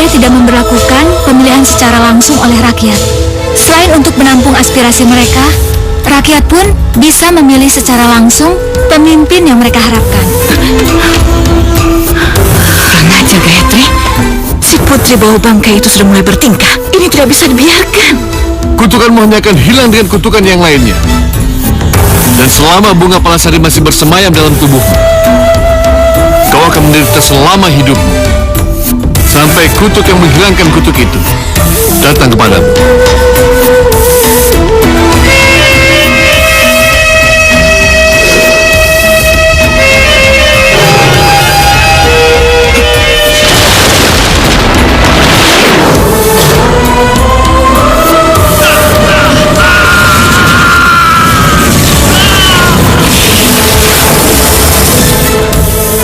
tidak memberlakukan pemilihan secara langsung oleh rakyat. Selain untuk menampung aspirasi mereka, rakyat pun bisa memilih secara langsung pemimpin yang mereka harapkan. Kurang ajar, Gayatri. Si putri bau bangkai itu sudah mulai bertingkah. Ini tidak bisa dibiarkan. Kutukanmu hanya akan hilang dengan kutukan yang lainnya. Dan selama bunga palasari masih bersemayam dalam tubuhmu, kau akan menderita selama hidupmu. Sampai kutuk yang menghilangkan kutuk itu datang kepadamu.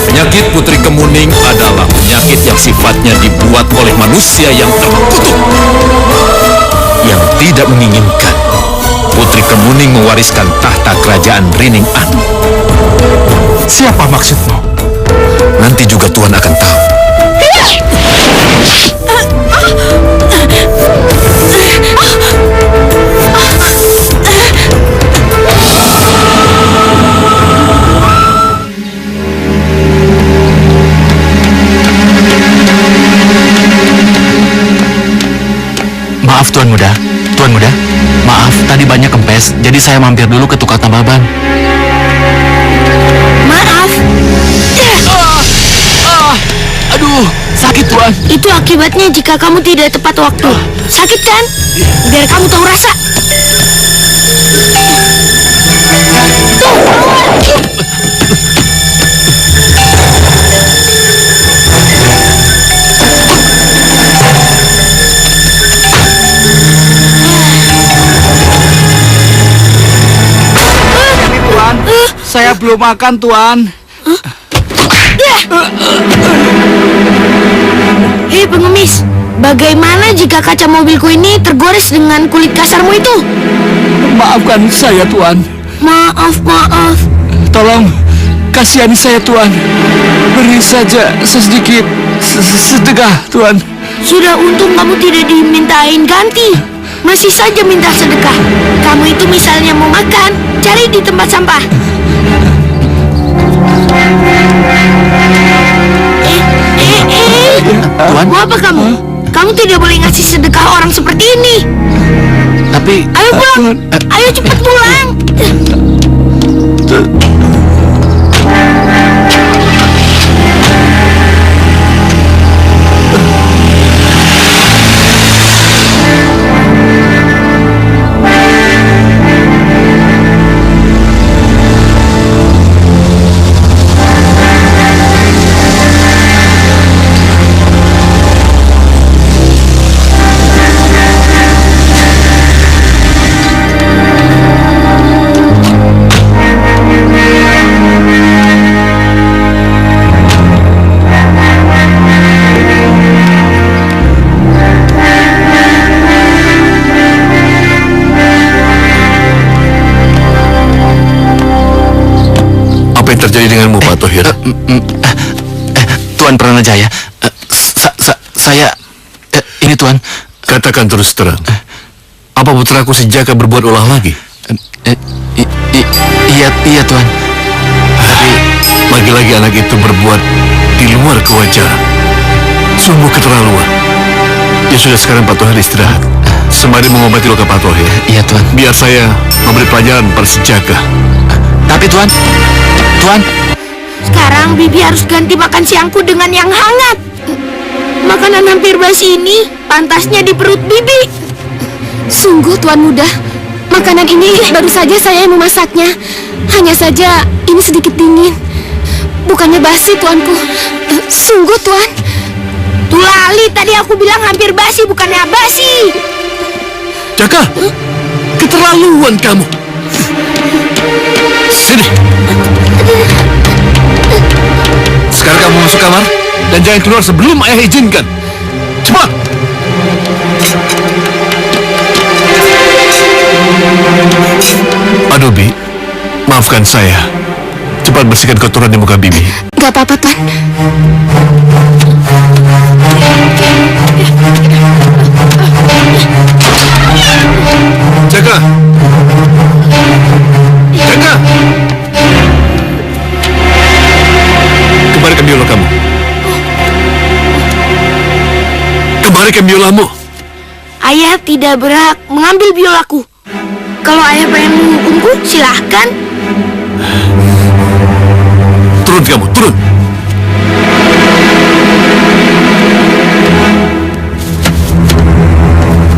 Penyakit Putri Kemuning adalah penyakit yang sifatnya dibuat oleh manusia yang terkutuk, yang tidak menginginkan Putri Kemuning mewariskan tahta kerajaan Rining Anu. Siapa maksudmu? Nanti juga Tuhan akan tahu. Maaf Tuan Muda, maaf tadi banyak kempes, jadi saya mampir dulu ke tukang tambaban. Maaf. Aduh, sakit Tuan. Itu akibatnya jika kamu tidak tepat waktu. Sakit kan? Biar kamu tahu rasa. Saya belum makan Tuan. Hei pengemis, bagaimana jika kaca mobilku ini tergores dengan kulit kasarmu itu? Maafkan saya Tuan. Maaf. Tolong kasihani saya Tuan. Beri saja sedikit sedekah Tuan. Sudah untung kamu tidak dimintain ganti. Masih saja minta sedekah. Kamu itu misalnya mau makan, cari di tempat sampah. Tuan? Mau apa kamu? Kamu tidak boleh ngasih sedekah orang seperti ini. Tapi Ayo pulang. Ayo cepat pulang. Terjadi denganmu, Pak Tohir? Tuan Pranajaya, saya ini Tuan. Katakan terus terang, apa putraku si Jaka berbuat ulah lagi? Iya Tuan. Tapi lagi-lagi anak itu berbuat di luar kewajaran. Sungguh keterlaluan. Ya sudah, sekarang Pak Tohir istirahat sembari mengobati luka Pak Tohir. Iya Tuan. Biar saya memberi pelajaran pada si Jaka. Tapi Tuan. Sekarang Bibi harus ganti makan siangku dengan yang hangat. Makanan hampir basi ini pantasnya di perut Bibi. Sungguh Tuan Muda, makanan ini baru saja saya yang memasaknya. Hanya saja ini sedikit dingin. Bukannya basi Tuanku. Sungguh Tuan. Tulali, tadi aku bilang hampir basi, bukannya basi. Jaka, keterlaluan kamu. Sini. Sekarang kamu masuk kamar dan jangan keluar sebelum ayah izinkan. Cepat. Aduh, Bi, maafkan saya. Cepat bersihkan kotoran di muka Bibi. Gak apa-apa Tuan. Jaka! Jaka! Kembalikan biola kamu. Kembalikan biolamu. Ayah tidak berhak mengambil biolaku. Kalau ayah pengen menghukumku, silahkan. Turun kamu, turun.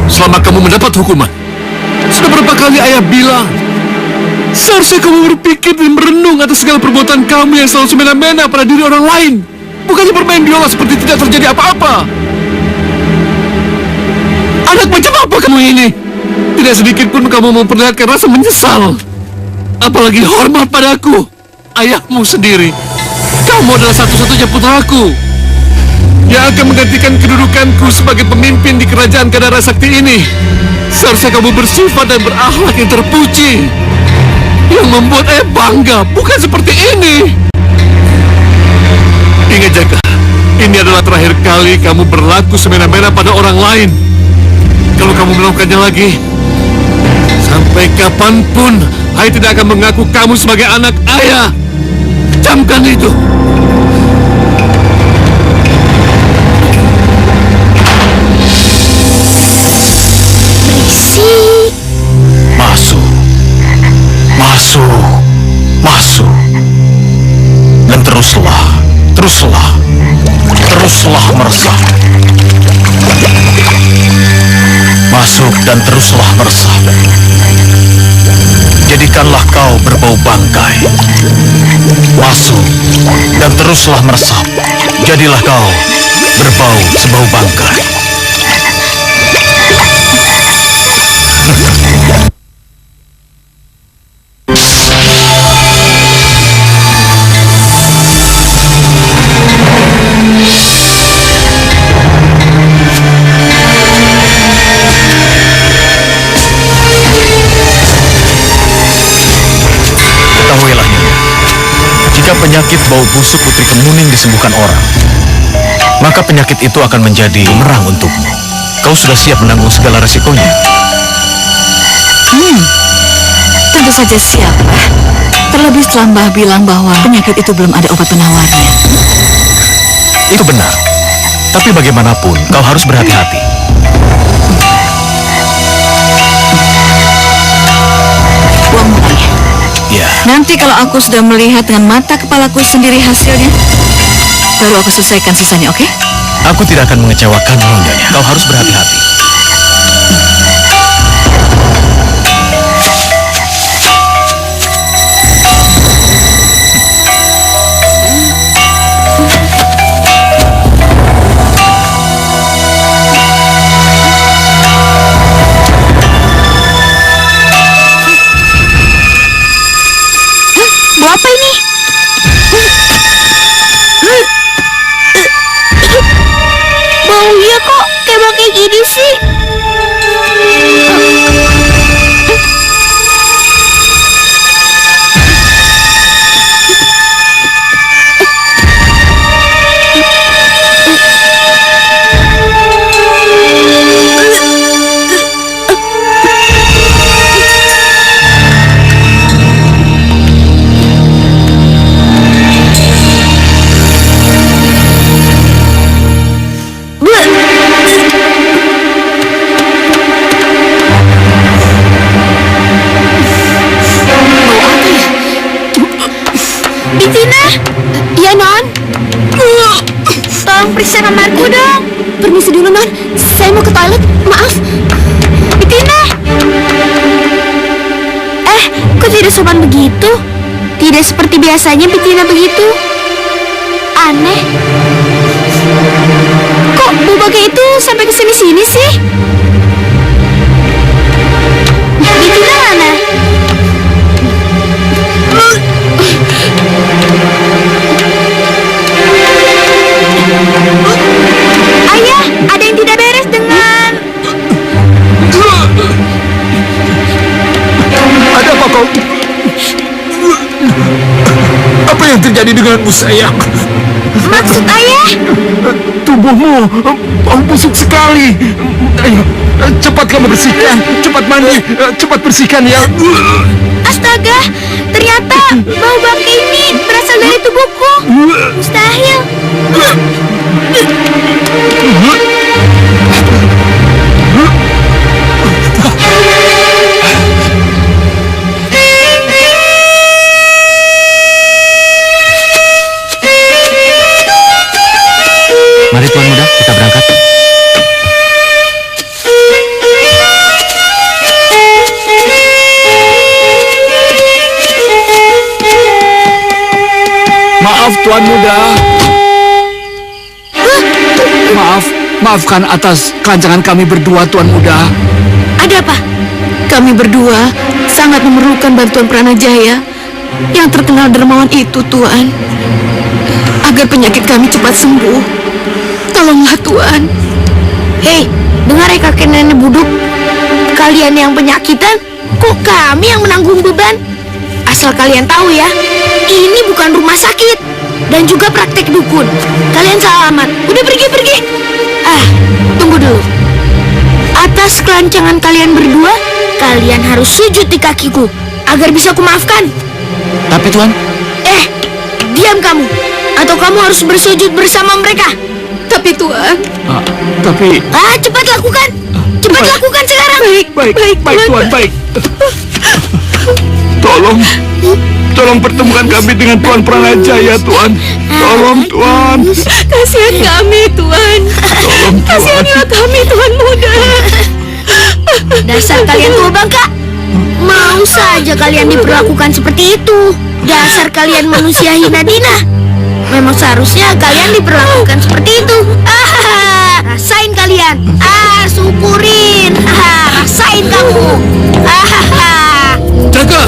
Selama kamu mendapat hukuman, sudah berapa kali ayah bilang, seharusnya kamu berpikir dan merenung atas segala perbuatan kamu yang selalu semena-mena pada diri orang lain. Bukannya bermain biola seperti tidak terjadi apa-apa. Anak macam apa kamu ini? Tidak sedikit pun kamu memperlihatkan rasa menyesal. Apalagi hormat padaku, ayahmu sendiri. Kamu adalah satu-satunya putraku yang akan menggantikan kedudukanku sebagai pemimpin di kerajaan Kadara Sakti ini. Seharusnya kamu bersifat dan berakhlak yang terpuji, yang membuat ayah bangga, bukan seperti ini. Ingat Jaka, ini adalah terakhir kali kamu berlaku semena-mena pada orang lain. Kalau kamu melakukannya lagi, sampai kapanpun ayah tidak akan mengaku kamu sebagai anak ayah. Camkan itu. Masuk. Dan teruslah meresap. Masuk dan teruslah meresap. Jadikanlah kau berbau bangkai. Masuk dan teruslah meresap. Jadilah kau berbau sebau bangkai. Ketahuilah, Nyonya, jika penyakit bau busuk Putri Kemuning disembuhkan orang, maka penyakit itu akan menjadi bumerang untukmu. Kau sudah siap menanggung segala resikonya? Tentu saja siap, Pak. Terlebih setelah Mbah bilang bahwa penyakit itu belum ada obat penawarnya. Itu benar. Tapi bagaimanapun, kau harus berhati-hati. Uang murahnya. Ya, Nanti kalau aku sudah melihat dengan mata kepalaku sendiri hasilnya, baru aku selesaikan sisanya, oke? aku tidak akan mengecewakanmu, Nyonya. Kau harus berhati-hati. Bau apa ini? Baunya kok kayak gini sih? Bitina, Ya, Non. tolong periksa kamarku dong. Permisi dulu, Non. Saya mau ke toilet. Maaf. Bitina. Kok tidak sopan begitu? Tidak seperti biasanya Bitina begitu. Aneh. Kok bubaknya itu sampai ke sini-sini sih? Bitina mana? Ayah, ada yang tidak beres dengan... Ada apa kau? Apa yang terjadi denganmu, sayang? Maksud ayah? Tubuhmu bau busuk sekali. Ayo, cepat kamu bersihkan. Cepat mandi. Cepat bersihkan ya. Astaga, ternyata bau bangke ini berasal dari tubuhku. Mustahil. Mari Tuan Muda, kita berangkat. Maaf Tuan Muda. Maafkan atas kelancangan kami berdua Tuan Muda. Ada apa? Kami berdua sangat memerlukan bantuan Pranajaya yang terkenal dermawan itu, Tuan. Agar penyakit kami cepat sembuh. Tolonglah, Tuan. Hei, dengar ya kakek nenek buduk. Kalian yang penyakitan, kok kami yang menanggung beban? Asal kalian tahu ya, ini bukan rumah sakit dan juga praktek dukun. Kalian selamat. Udah pergi. Tunggu dulu. Atas kelancangan kalian berdua, kalian harus sujud di kakiku agar bisa kumaafkan. Tapi Tuan, Diam kamu, atau kamu harus bersujud bersama mereka. Tapi Tuan, Cepat lakukan. Cepat lakukan sekarang. Baik Tuan, baik. Tolong pertemukan kami dengan Tuan Pranajaya, Tuan. Tolong, Tuan. kasihan kami, Tuan. Tolong, Tuan. Kasihanilah kami, Tuan Muda. Dasar kalian tua bangka. Mau saja kalian diperlakukan seperti itu. Dasar kalian manusia hina dina. Memang seharusnya kalian diperlakukan seperti itu. Rasain kalian. Syukurin. Rasain kamu. Jaga!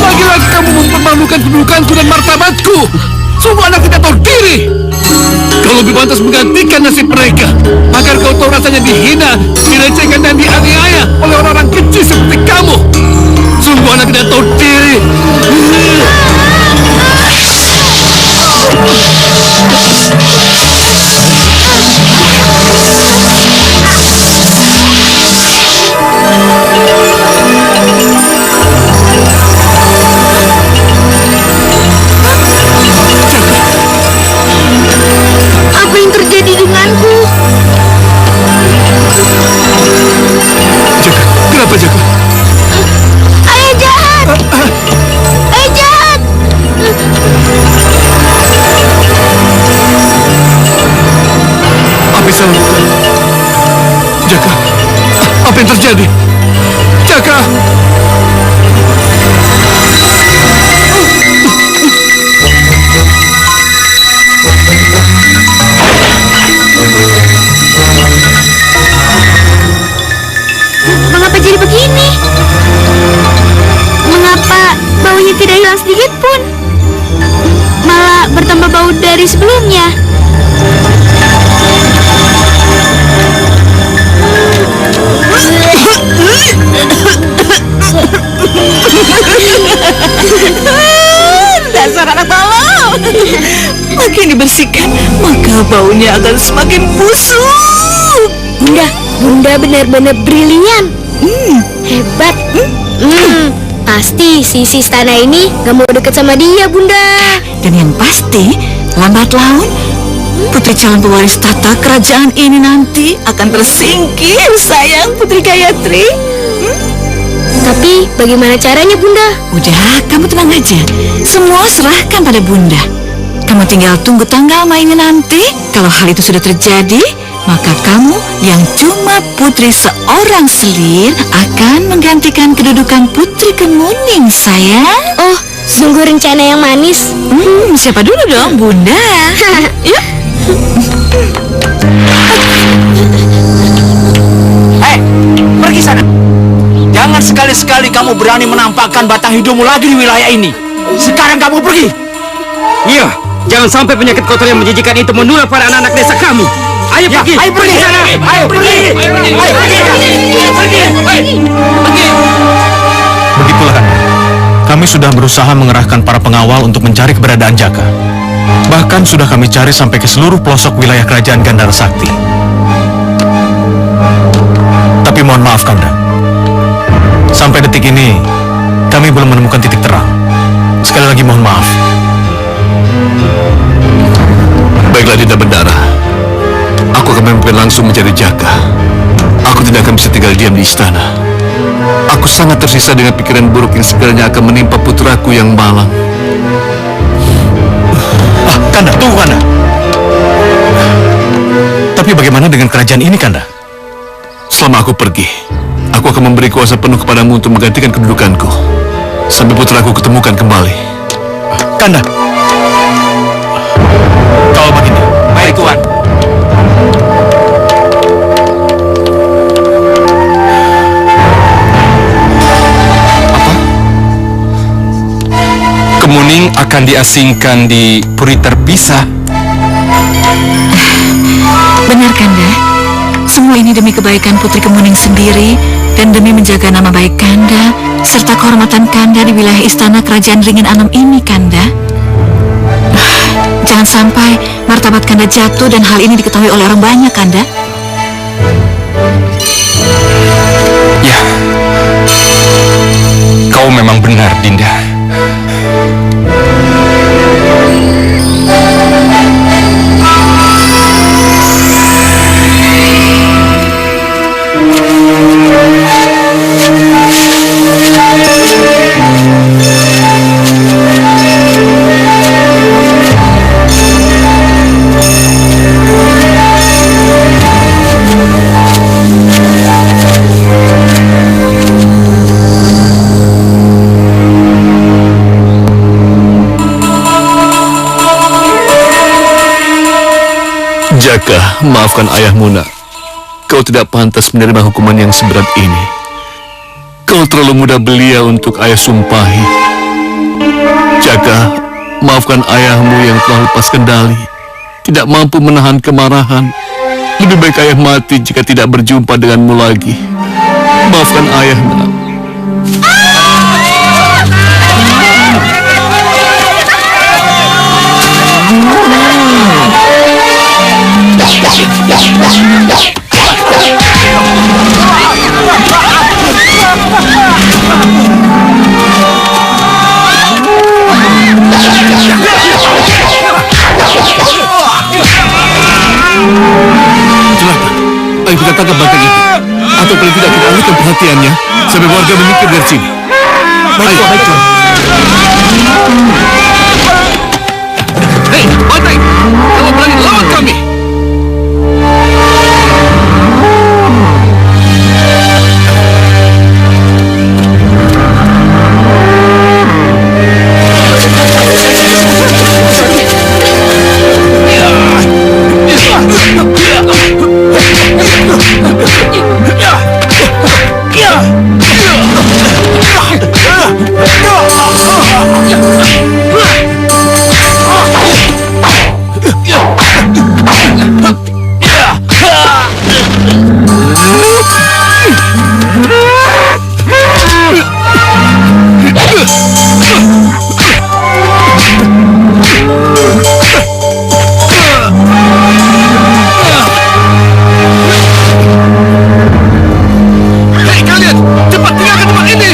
Lagi-lagi kamu mempermalukan kedudukanku dan martabatku. Sungguh anak tidak tahu diri. Kau lebih pantas menggantikan nasib mereka. Agar kau tahu rasanya dihina, dilecehkan dan dianiaya oleh orang-orang kecil seperti kamu. Sungguh anak tidak tahu diri. Apa yang terjadi denganku? Jaga, kenapa Jaga? Ayah jahat. Ayah jahat. Apa yang salah lakukan? Jaga, apa yang terjadi? Jaga! Mengapa jadi begini? Mengapa baunya tidak hilang sedikit pun? Malah bertambah bau dari sebelumnya. Dasar anak tolol. Makin dibersihkan, maka baunya akan semakin busuk. Bunda benar-benar brilian. Hebat. Pasti si istana ini gak mau deket sama dia, Bunda. Dan yang pasti, lambat laun putri calon pewaris tata kerajaan ini nanti akan tersingkir, sayang Putri Gayatri. Tapi bagaimana caranya, Bunda? Udah, kamu tenang aja. Semua serahkan pada Bunda. Kamu tinggal tunggu tanggal mainnya nanti. Kalau hal itu sudah terjadi, maka kamu yang cuma putri seorang selir akan menggantikan kedudukan Putri Kemuning, sayang. Oh, sungguh rencana yang manis. Siapa dulu dong, Bunda? Yuk. Pergi sana. Jangan sekali-sekali kamu berani menampakkan batang hidungmu lagi di wilayah ini. Sekarang kamu pergi. Iya, jangan sampai penyakit kotor yang menjijikan itu menular pada anak-anak desa kami. Ayo pergi. Ayo pergi sana. Ayo pergi. Begitulah, Anda. Kami sudah berusaha mengerahkan para pengawal untuk mencari keberadaan Jaka. Bahkan sudah kami cari sampai ke seluruh pelosok wilayah kerajaan Gandhara Sakti. Tapi mohon maaf, Kanda. Sampai detik ini, kami belum menemukan titik terang. Sekali lagi mohon maaf. Baiklah, Dinda Bendara. Aku akan memimpin langsung mencari Jaka. Aku tidak akan bisa tinggal diam di istana. Aku sangat tersisa dengan pikiran buruk yang sekiranya akan menimpa putraku yang malang. Kanda, tunggu Kanda. Tapi bagaimana dengan kerajaan ini, Kanda? Selama aku pergi, aku akan memberi kuasa penuh kepadamu untuk menggantikan kedudukanku sampai putraku ketemukan kembali. Kanda, kalau begini. Baik, Tuan. Kemuning akan diasingkan di puri terpisah. Benar, Kanda. Semua ini demi kebaikan Putri Kemuning sendiri dan demi menjaga nama baik Kanda serta kehormatan Kanda di wilayah istana kerajaan Ringin Anom ini, Kanda. Jangan sampai martabat Kanda jatuh dan hal ini diketahui oleh orang banyak, Kanda. Ya, kau memang benar, Dinda. Jaka, maafkan ayahmu, nak. Kau tidak pantas menerima hukuman yang seberat ini. Kau terlalu muda belia untuk ayah sumpahi. Jaka, maafkan ayahmu yang telah lepas kendali, tidak mampu menahan kemarahan. Lebih baik ayah mati jika tidak berjumpa denganmu lagi. Maafkan ayah, nak. Ayo kita tangkap banteng itu. Atau paling tidak kita alihkan perhatiannya sampai warga menyingkir dari sini. Baik, baik. Hei, banteng! Kamu berani lawan kami! Cepat tinggalkan tempat ini!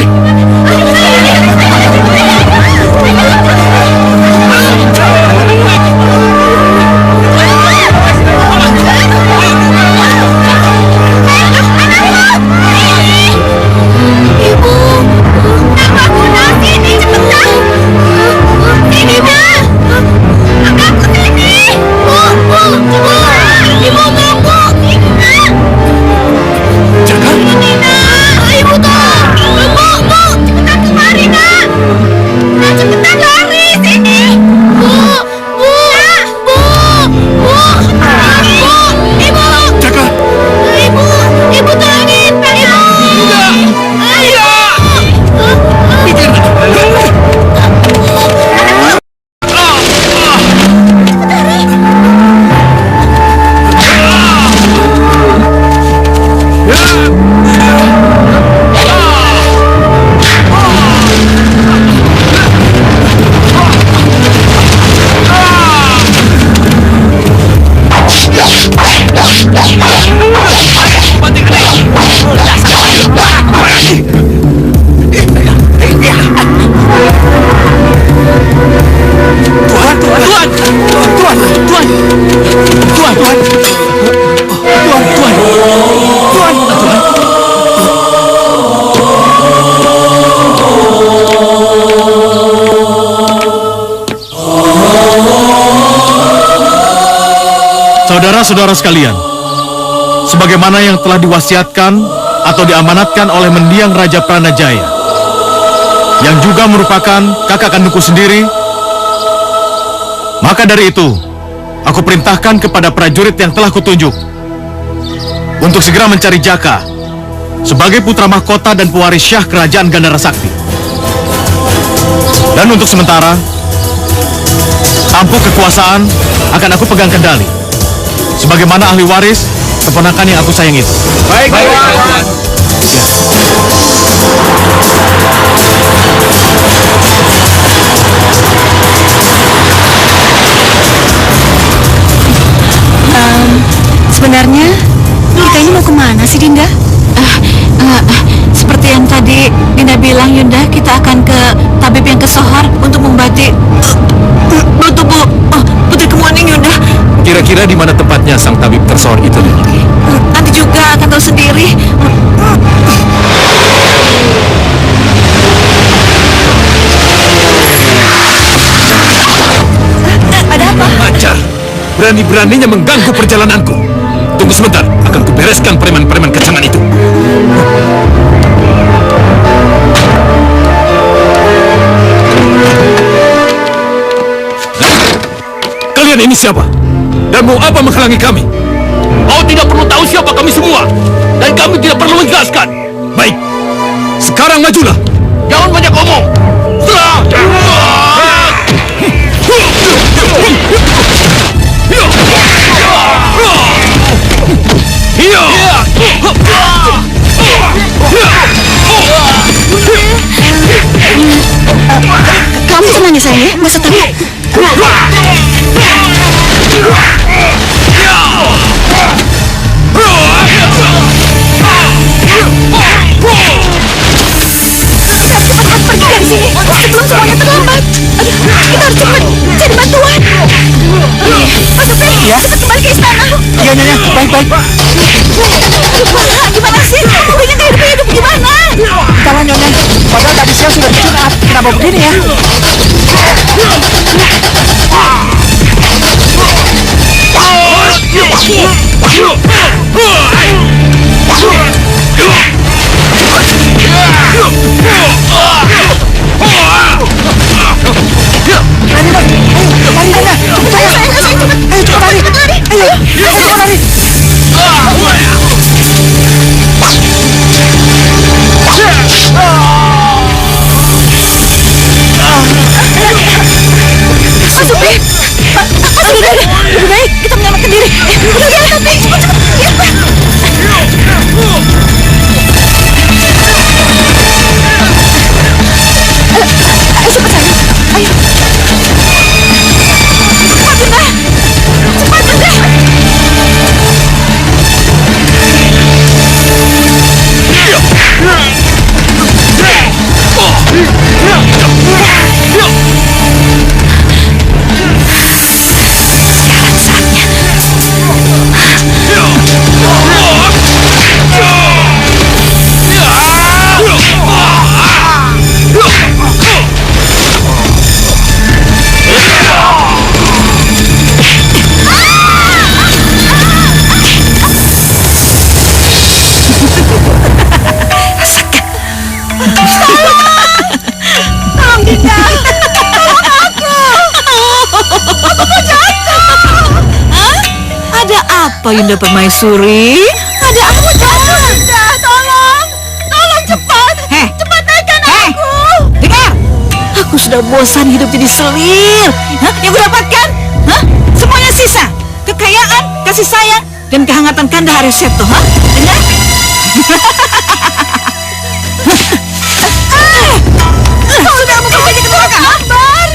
Saudara-saudara sekalian, sebagaimana yang telah diwasiatkan atau diamanatkan oleh mendiang Raja Pranajaya, yang juga merupakan kakak kandungku sendiri, maka dari itu, aku perintahkan kepada prajurit yang telah kutunjuk untuk segera mencari Jaka sebagai putra mahkota dan pewaris syah kerajaan Gandhara Sakti. Dan untuk sementara, tampuk kekuasaan akan aku pegang kendali sebagaimana ahli waris keponakan yang aku sayang itu. Baik. Sebenarnya kita ini mau kemana sih, Dinda? Seperti yang tadi Dinda bilang, Yunda, kita akan ke tabib yang ke Sohor untuk mengobati tubuh Putri Kemuning, Yunda. Kira-kira di mana tempatnya sang tabib tersohor itu? Nanti juga akan tahu sendiri. Ada apa? Ajar, berani-beraninya mengganggu perjalananku. Tunggu sebentar, akan kubereskan preman-preman kecangan itu. Kalian ini siapa? Dan mau apa menghalangi kami? Kau tidak perlu tahu siapa kami semua. Dan kami tidak perlu menjelaskan. Baik, sekarang majulah. Jangan banyak omong. Serang! Kamu tenang ya sayang, nggak usah takut. Pergi dari sini sebelum semuanya terlambat. Aduh, kita harus cepat cari bantuan. Mas Supri, cepat kembali ke istana. Iya, Nyonya. Baik. Gimana sih? Uangnya hidup gimana? Entahlah, Nyonya. Padahal tadi siang sudah disunat. Kenapa begini ya? Lebih baik kita menyelamatkan diri. Udah ya, tapi cepat. Ayo cepat sayang. Ayo. Cepat Bunda. Apa Yunda Permaisuri? Ada apa jatuh? Bunda, tolong cepat. Cepat naikkan aku. Dengar, aku sudah bosan hidup jadi selir. Yang ku dapatkan, semuanya sisa. Kekayaan, kasih sayang, dan kehangatan Kanda Hariseto. Dengar? Kau sudah memperbaiki keturunan Ambar.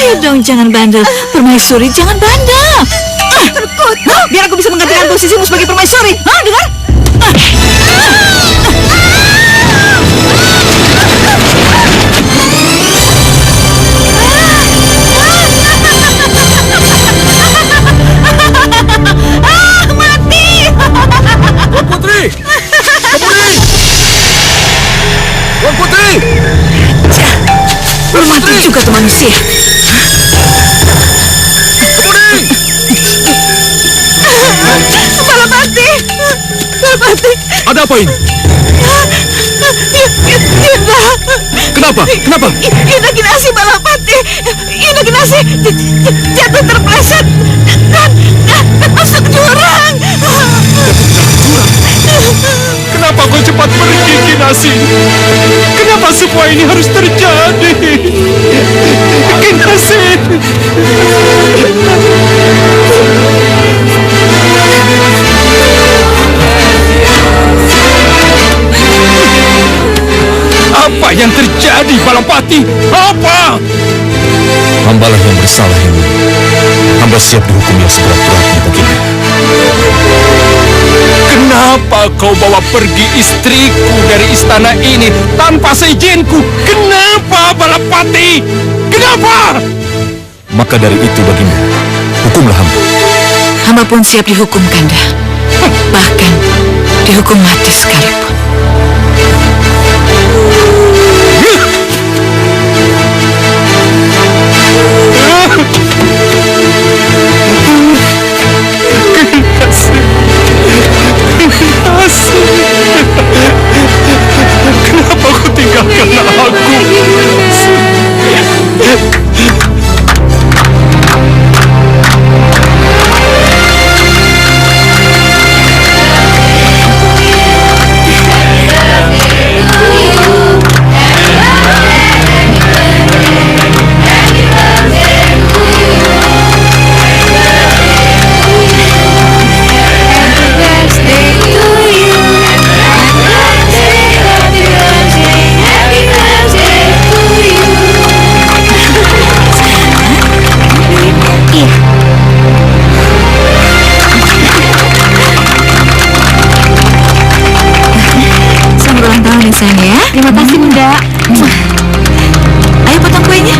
Ayo dong, jangan bandel. Permaisuri, jangan bandel. Terkutuk. Biar aku bisa menggantikan posisimu sebagai permaisuri. Dengar? Mati. Tuan Putri! Kemuning! Tuan Putri! Belum mati juga tuh manusia. Kemuning! Balapati. Ada apa ini? Yunda. Kenapa? Kenapa? Yunda Kinasi Balapati. Yunda Kinasi jatuh terpleset dan masuk jurang. Kenapa kau cepat pergi, Kinasi? Kenapa semua ini harus terjadi? Kinasi! Apa yang terjadi, Balapati? Apa? Hambalah yang bersalah ini. Hamba siap dihukum yang seberat-beratnya, Baginda. Kenapa kau bawa pergi istriku dari istana ini tanpa seizinku? Kenapa, Balapati? Kenapa? Maka dari itu, Baginda, hukumlah hamba. Hamba pun siap dihukum, Kanda. Bahkan dihukum mati sekalipun. Kenapa kau tinggalkan aku? Sayang ya. Terima kasih, Bunda. Ayo potong kuenya.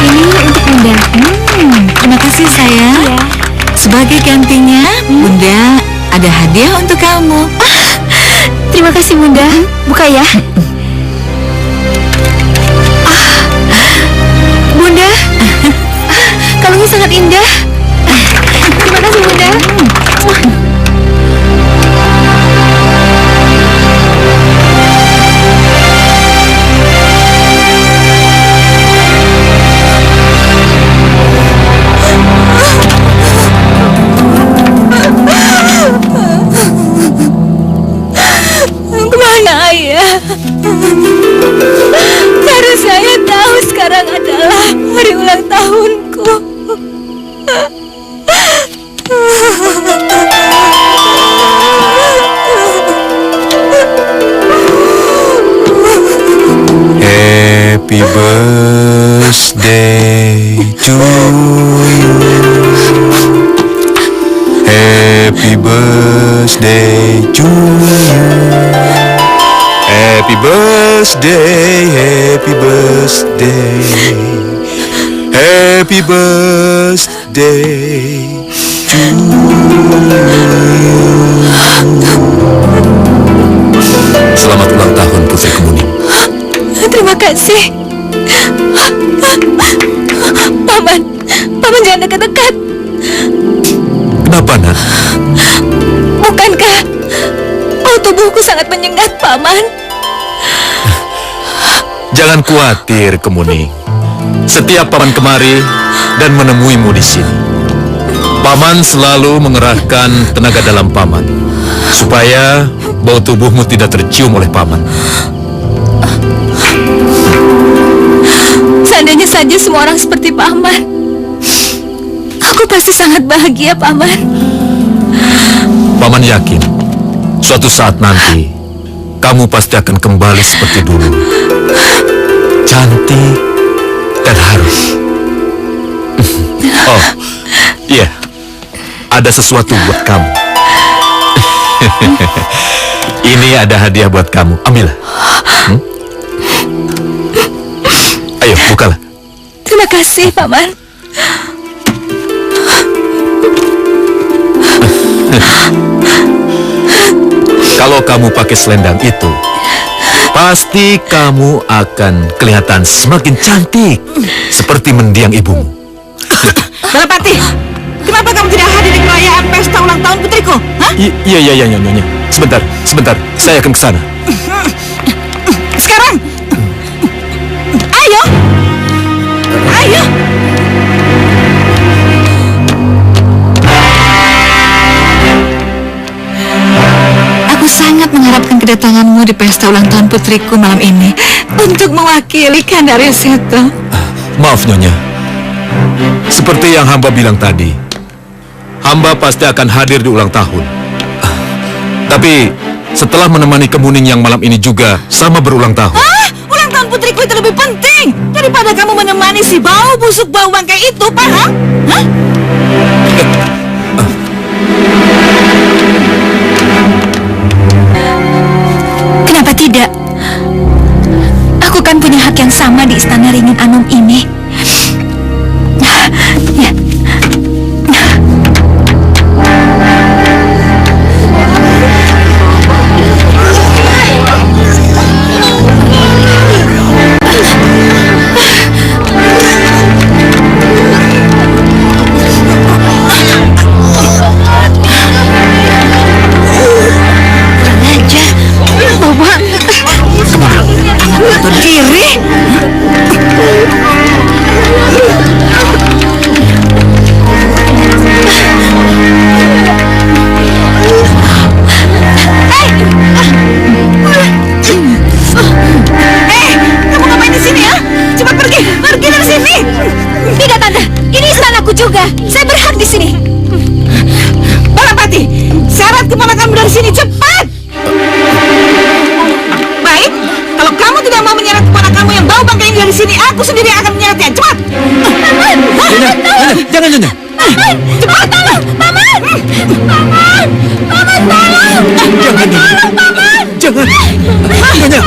Ini untuk Bunda. Terima kasih sayang. Iya. Sebagai gantinya, Bunda ada hadiah untuk kamu. Terima kasih, Bunda. Buka ya. Bunda, kalungnya sangat indah. Terima kasih, Bunda. Kemana ayah? Karena saya tahu sekarang adalah hari ulang tahunku. Happy birthday to you. Happy birthday to you. Happy birthday, happy birthday. Happy birthday to you. Selamat ulang tahun, Putri Kemuning. Terima kasih. Paman jangan dekat-dekat. Kenapa, Nak? Bukankah tubuhku sangat menyengat, Paman? Jangan khawatir, Kemuning. Setiap Paman kemari dan menemuimu di sini, Paman selalu mengerahkan tenaga dalam Paman supaya bau tubuhmu tidak tercium oleh Paman. Seandainya saja semua orang seperti Paman, aku pasti sangat bahagia, Paman. Paman yakin suatu saat nanti kamu pasti akan kembali seperti dulu, cantik dan harum. Oh, iya, ada sesuatu buat kamu. Ini ada hadiah buat kamu, ambillah. Ayo, bukalah. Terima kasih, Paman. Kalau kamu pakai selendang itu, Pasti kamu akan kelihatan semakin cantik seperti mendiang ibumu. Balapati, kenapa kamu tidak hadir di perayaan pesta ulang tahun putriku? Hah? Iya, Nyonya. Sebentar. Saya akan ke sana. Sekarang! Ayo! Aku sangat mengharapkan kedatanganmu di pesta ulang tahun putriku malam ini untuk mewakili Kandari Seto. Maaf, Nyonya. Seperti yang hamba bilang tadi, hamba pasti akan hadir di ulang tahun. Tapi setelah menemani Kemuning yang malam ini juga sama berulang tahun. Ulang tahun putriku itu lebih penting daripada kamu menemani si bau busuk bau bangkai itu, paham? Hah? Kenapa tidak? Aku kan punya hak yang sama di Istana Ringin Anom ini. Ya. juga. Saya berhak di sini. Balapati, syarat keponakanmu dari sini, cepat! Baik, kalau kamu tidak mau menyeret keponakanmu yang bau bangkai ini dari sini, aku sendiri yang akan menyeretnya. Cepat! Jangan, Nyonya. Cepat! Paman! Paman, tolong! Jangan, Nyonya. Jangan. Nyonya.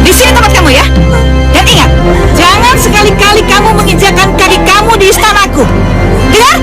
Di sini tempat kamu ya. Dan ingat, jangan sekali-kali kamu menginjakkan kaki kamu di istanaku. Dengar?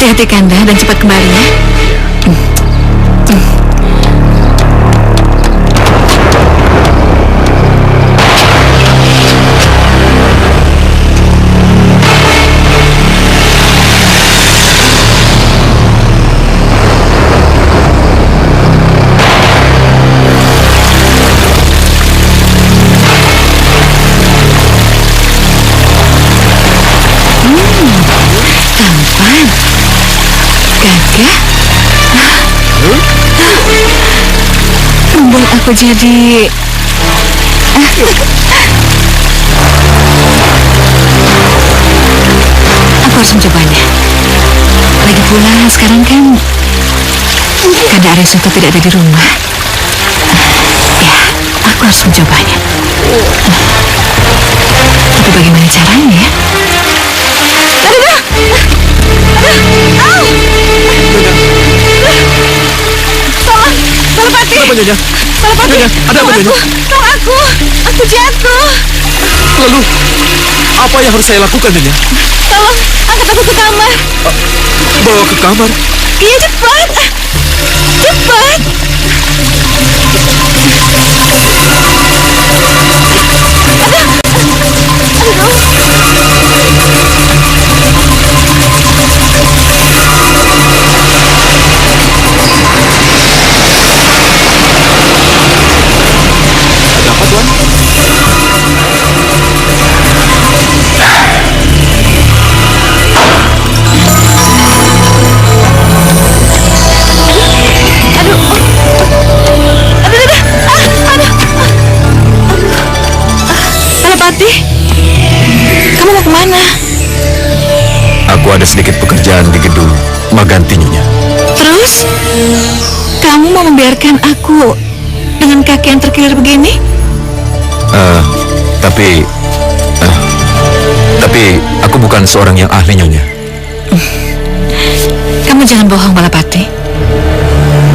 Hati-hati Kanda dan cepat kembali ya. Tampan, gagah, membuat aku jadi aku harus mencobanya. Lagi pula sekarang kan Kanda Arisuto tidak ada di rumah. Ya, aku harus mencobanya. Tapi bagaimana caranya ya? Balapati! Apa Nyonya? Balapati! Nyonya, ada apa Nyonya? Tolong aku jatuh. Lalu, apa yang harus saya lakukan Nyonya? Tolong, angkat aku ke kamar. Bawa ke kamar? Iya, cepat. Cepat. Kamu mau kemana? Aku ada sedikit pekerjaan di gedung Maganti, Nyonya. Terus? Kamu mau membiarkan aku dengan kaki yang terkilir begini? Tapi aku bukan seorang yang ahli, Nyonya. Kamu jangan bohong, Balapati.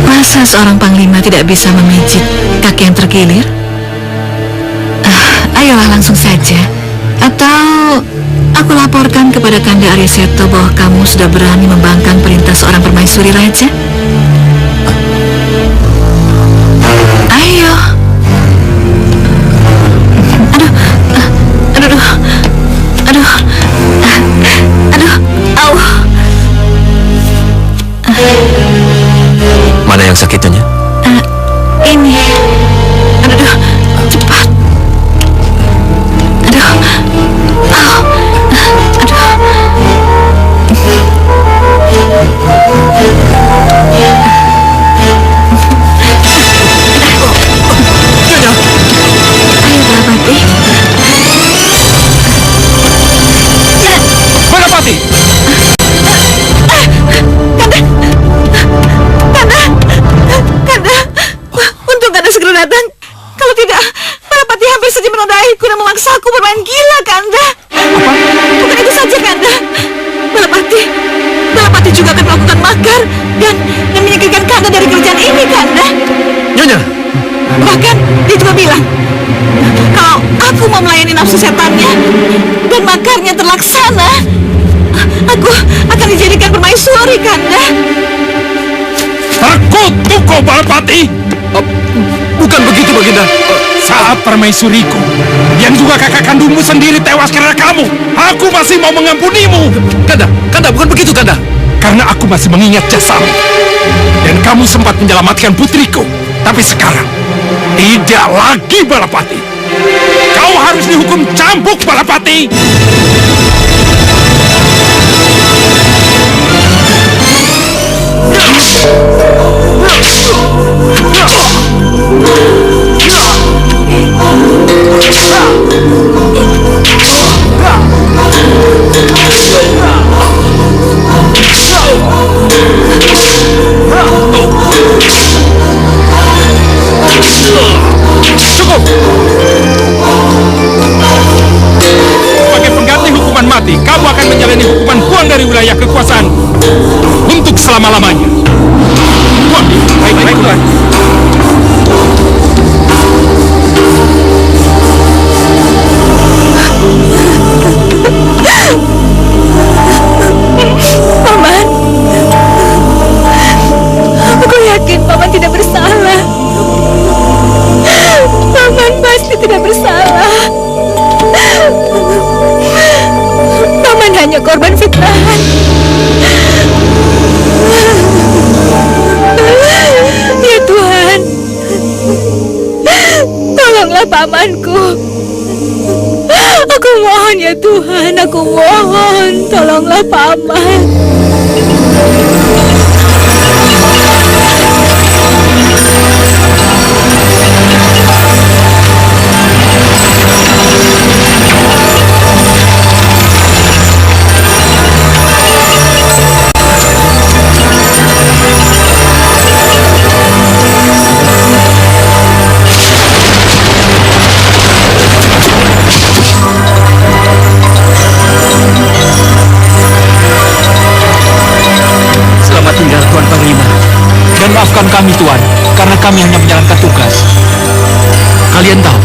Masa seorang panglima tidak bisa memijit kaki yang terkilir? Ayolah langsung saja. Atau aku laporkan kepada Kanda Aryaseto bahwa kamu sudah berani membangkang perintah seorang permaisuri raja. Ayo. Aduh. Mana yang sakit, Nyonya? Ini. Aduh, cepat. Balapati! Kanda, untung Kanda segera datang. Kalau tidak, Balapati hampir saja menodaiku dan memaksaku bermain gila, Kanda. Apa? Bukan itu saja, Kanda. Balapati juga akan melakukan makar dan menyingkirkan Kanda dari kerajaan ini, Kanda. Nyonya! Bahkan dia juga bilang, kalau aku mau melayani nafsu setannya dan makarnya terlaksana, aku akan dijadikan permaisuri, Kanda. Terkutuk kau, Balapati! Bukan begitu, Baginda. Saat permaisuriku, yang juga kakak kandungmu sendiri tewas karena kamu, aku masih mau mengampunimu. Kanda, bukan begitu, Kanda. Karena aku masih mengingat jasamu. Dan kamu sempat menyelamatkan putriku. Tapi sekarang, tidak lagi, Balapati. Kau harus dihukum cambuk, Balapati. Cukup. Sebagai pengganti hukuman mati, kamu akan menjalani hukuman buang dari wilayah kekuasaan untuk selama-lamanya. Buang. Baik, Tuan. Paman, Aku mohon, tolonglah Paman. Maafkan kami, Tuan, karena kami hanya menjalankan tugas. Kalian tahu,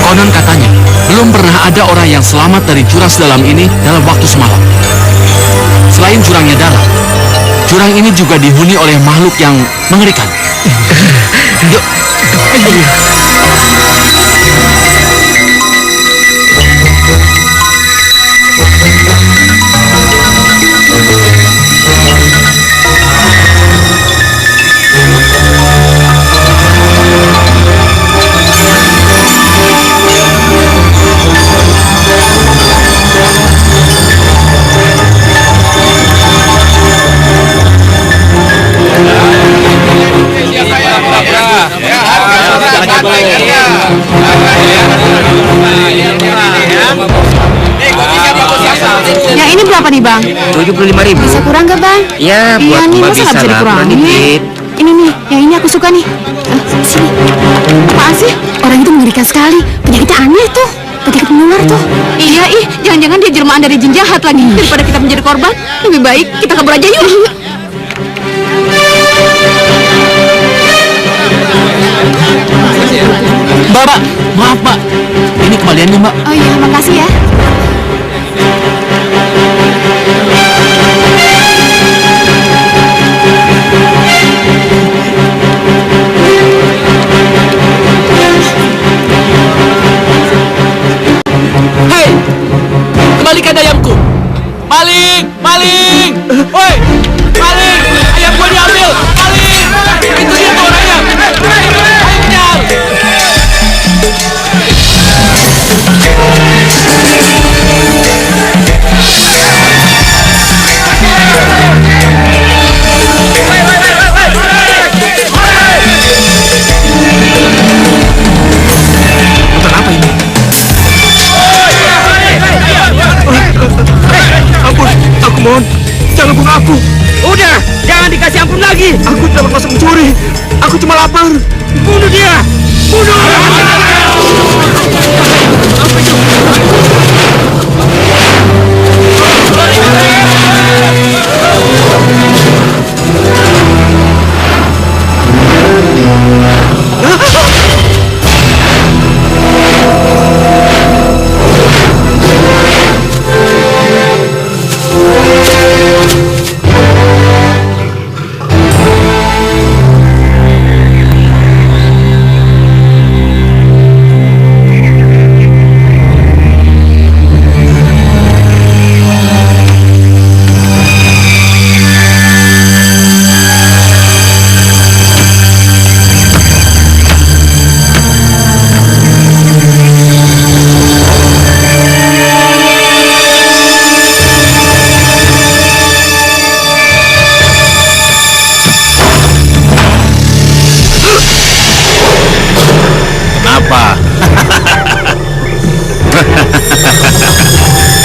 konon katanya, belum pernah ada orang yang selamat dari jurang sedalam ini dalam waktu semalam. Selain jurangnya dalam, jurang ini juga dihuni oleh makhluk yang mengerikan. Yuk. Yang ini berapa nih, Bang? 75.000. Bisa kurang nggak, Bang? Ya, buat nih, Mbak masa bisa nggak lah, kurang dikurangin? dikit. Ini nih, yang ini aku suka nih. Sini. Apaan sih? Orang itu mengerikan sekali. Penyakitnya aneh tuh. Penyakit menular tuh. Iya, jangan-jangan dia jelmaan dari jin jahat lagi. Daripada kita menjadi korban, lebih baik kita kabur aja yuk. Mbak, maaf, Mbak. Ini kembaliannya, Mbak. Oh iya, makasih ya. Hei, kembalikan ayamku. Maling, maling. Woi, maling. Ayam gua diambil. Maling. Itu dia tuh orangnya. Ayo kejar. Aku mohon, jangan bunuh aku. Udah, jangan dikasih ampun lagi. Aku tidak bermaksud mencuri. Aku cuma lapar. Bunuh dia. Bunuh.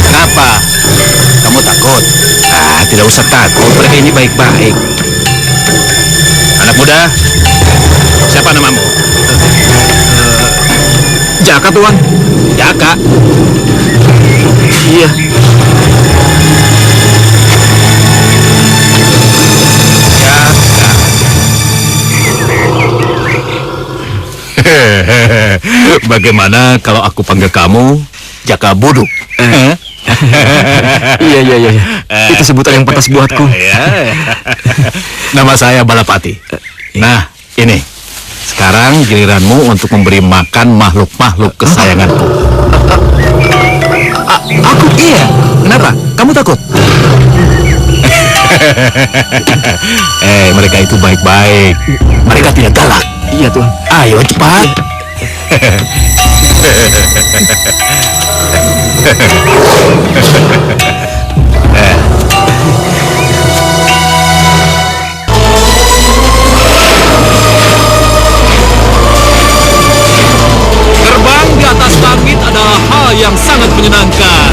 Kenapa? Kamu takut? Tidak usah takut, mereka ini baik-baik. Anak muda, siapa namamu? Jaka, Tuan. Jaka? Iya. Jaka. Bagaimana kalau aku panggil kamu Jaka Buduk? Iya. Itu sebutan yang pantas buatku. Nama saya Balapati. Nah, ini. Sekarang giliranmu untuk memberi makan makhluk-makhluk kesayanganku. Aku? Iya. Kenapa? Kamu takut? Mereka itu baik-baik. Mereka tidak galak. Iya, Tuan. Ayo cepat. Terbang di atas langit adalah hal yang sangat menyenangkan.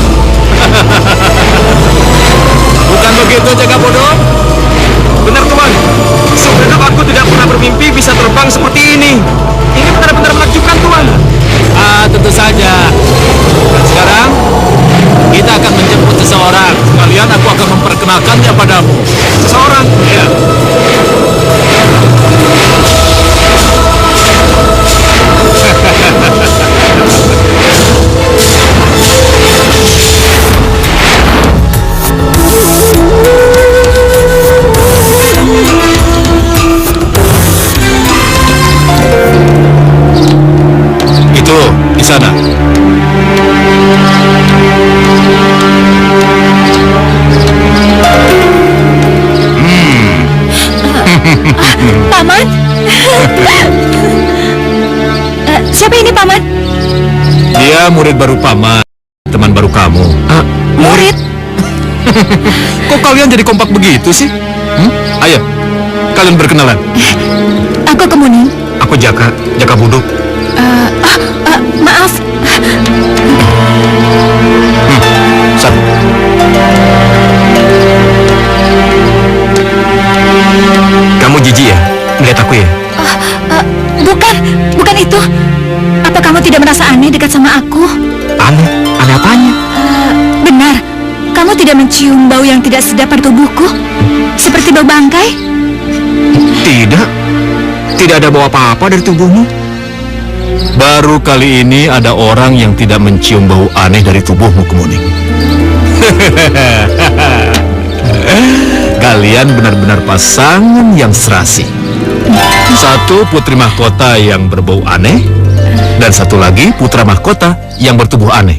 Bukan begitu, Jaga Bodoh? Benar Tuan, sebenarnya aku tidak pernah bermimpi bisa terbang seperti ini. Ini benar-benar menakjubkan Tuan. Tentu saja. Dan sekarang kita akan menjemput seseorang. Sekalian aku akan memperkenalkannya padamu. Seseorang? Ya. Itu di sana. Paman? Siapa ini, Paman? Dia murid baru Paman, teman baru kamu. Murid? Kok kalian jadi kompak begitu sih? Ayo, kalian berkenalan. Aku Kemuning. Aku Jaka Buduk. Maaf. Satu. Kamu jijik ya? Melihat aku ya? Bukan itu. Apa kamu tidak merasa aneh dekat sama aku? Aneh? Aneh apanya? Benar. Kamu tidak mencium bau yang tidak sedap pada tubuhku? Seperti bau bangkai? Tidak. Tidak ada bau apa-apa dari tubuhmu. Baru kali ini ada orang yang tidak mencium bau aneh dari tubuhmu, Kemuning. Kalian benar-benar pasangan yang serasi. Satu putri mahkota yang berbau aneh, dan satu lagi putra mahkota yang bertubuh aneh.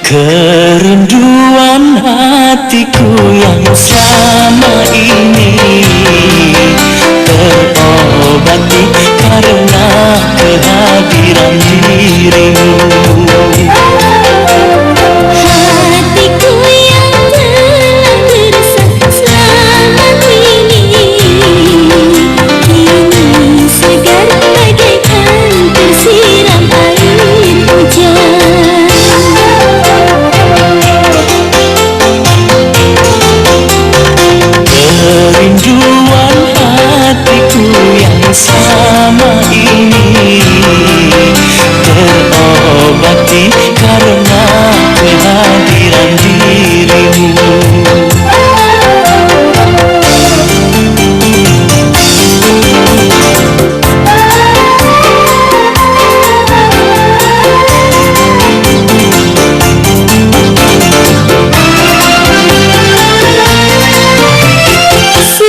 Kerinduan hatiku yang selama ini terobati karena kehadiran dirimu. Hatiku yang telah gersang selama ini kini segar bagaikan tersiram air hujan. Kerinduan hatiku yang selama ini terobati karena kehadiran dirimu.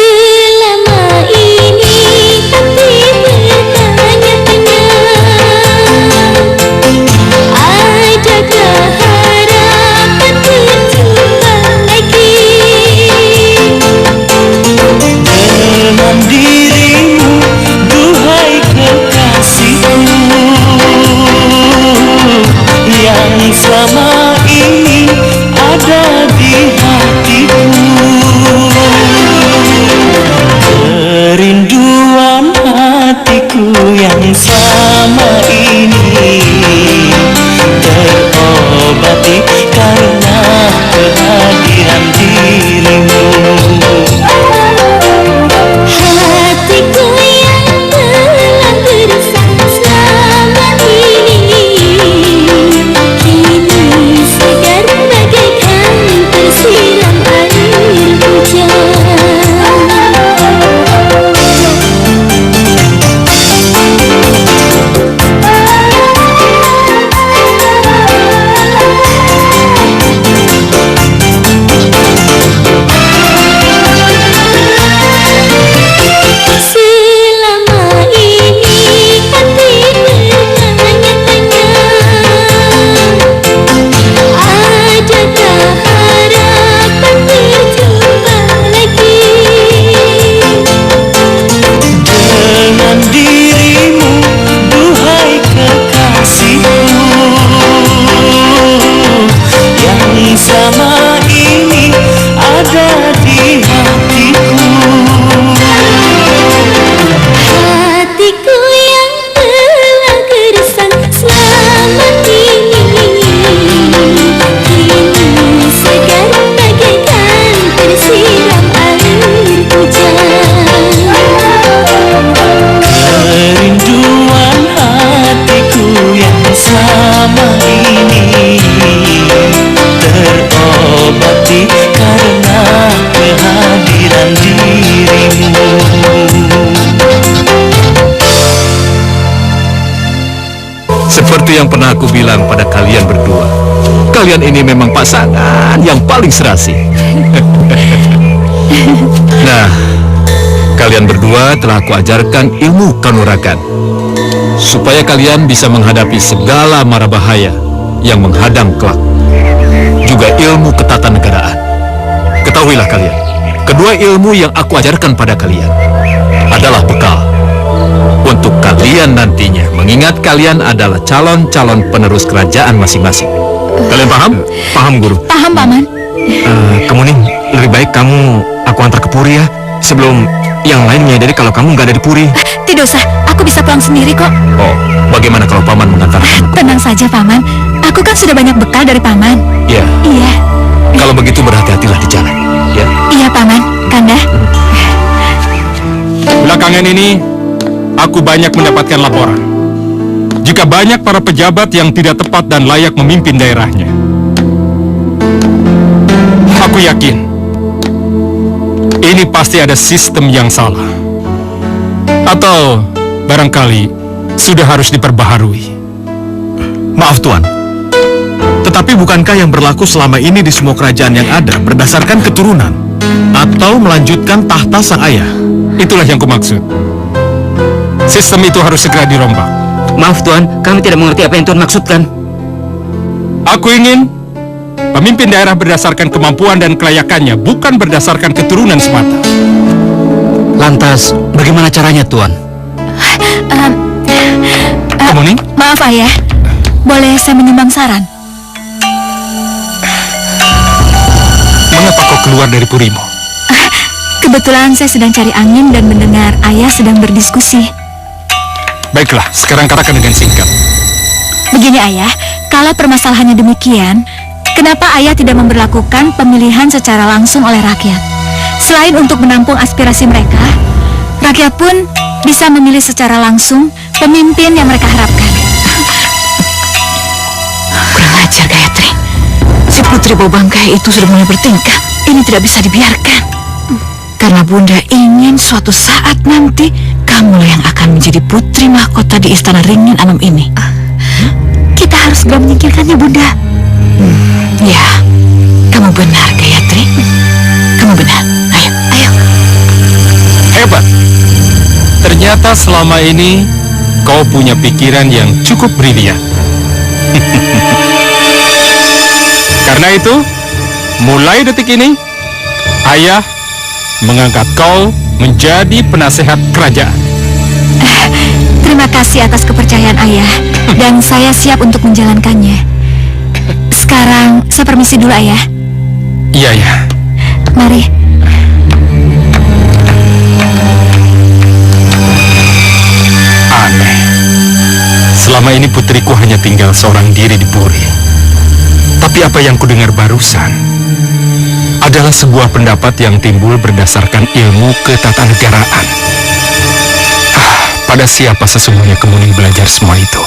Selama ini hati bertanya-tanya, adakah harapan berjumpa lagi Dengan dirimu, duhai kekasihku, yang selama ini ada di hatiku. Kerinduan hatiku yang selama ini terobati karena kehadiran dirimu. hatiku yang telah gersang selama ini kini segar bagaikan tersiram air hujan. Seperti yang pernah aku bilang pada kalian berdua, kalian ini memang pasangan yang paling serasi. Nah, kalian berdua telah aku ajarkan ilmu kanuragan, supaya kalian bisa menghadapi segala mara bahaya yang menghadang kelak. Juga ilmu ketatanegaraan. Ketahuilah kalian, kedua ilmu yang aku ajarkan pada kalian adalah bekal untuk kalian nantinya, mengingat kalian adalah calon-calon penerus kerajaan masing-masing. Kalian paham? Paham, Guru? Paham, Paman. Kemuning, lebih baik kamu aku antar ke Puri ya, sebelum yang lain menyadari kalau kamu nggak ada di Puri. Tidak usah, aku bisa pulang sendiri kok. Oh, bagaimana kalau Paman mengantarkan? Tenang saja, Paman. Aku kan sudah banyak bekal dari Paman. Ya. Iya. Kalau begitu berhati-hatilah di jalan, ya. Iya, Paman. Kanda. Belakangan ini, aku banyak mendapatkan laporan. Jika banyak para pejabat yang tidak tepat dan layak memimpin daerahnya. Aku yakin, ini pasti ada sistem yang salah. Atau barangkali sudah harus diperbaharui. Maaf Tuan, tetapi bukankah yang berlaku selama ini di semua kerajaan yang ada berdasarkan keturunan atau melanjutkan tahta sang ayah? Itulah yang kumaksud. Sistem itu harus segera dirombak. Maaf Tuan, kami tidak mengerti apa yang Tuan maksudkan. Aku ingin pemimpin daerah berdasarkan kemampuan dan kelayakannya, bukan berdasarkan keturunan semata. Lantas, bagaimana caranya Tuan? Kemuning? Maaf, Ayah. Boleh saya menyumbang saran? Mengapa kau keluar dari Purimu? Kebetulan saya sedang cari angin dan mendengar Ayah sedang berdiskusi. Baiklah, sekarang katakan dengan singkat. Begini, Ayah. Kalau permasalahannya demikian, kenapa Ayah tidak memberlakukan pemilihan secara langsung oleh rakyat? Selain untuk menampung aspirasi mereka, rakyat pun bisa memilih secara langsung pemimpin yang mereka harapkan. Kurang ajar, Gayatri. Si putri bau bangkai itu sudah mulai bertingkah. Ini tidak bisa dibiarkan. Karena Bunda ingin suatu saat nanti kamu yang akan menjadi putri mahkota di istana Ringin Anom ini. Kita harus segera menyingkirkannya, Bunda. Ya, kamu benar, Gayatri. Kamu benar. Ayo, ayo. Hebat. Ternyata selama ini kau punya pikiran yang cukup brilian. Karena itu, mulai detik ini, Ayah mengangkat kau menjadi penasehat kerajaan. Terima kasih atas kepercayaan Ayah, dan saya siap untuk menjalankannya. Sekarang saya permisi dulu, Ayah. Iya, ya. Mari. Aneh. Selama ini putriku hanya tinggal seorang diri di Puri. Tapi apa yang kudengar barusan adalah sebuah pendapat yang timbul berdasarkan ilmu ketatanegaraan. Pada siapa sesungguhnya Kemuning belajar semua itu?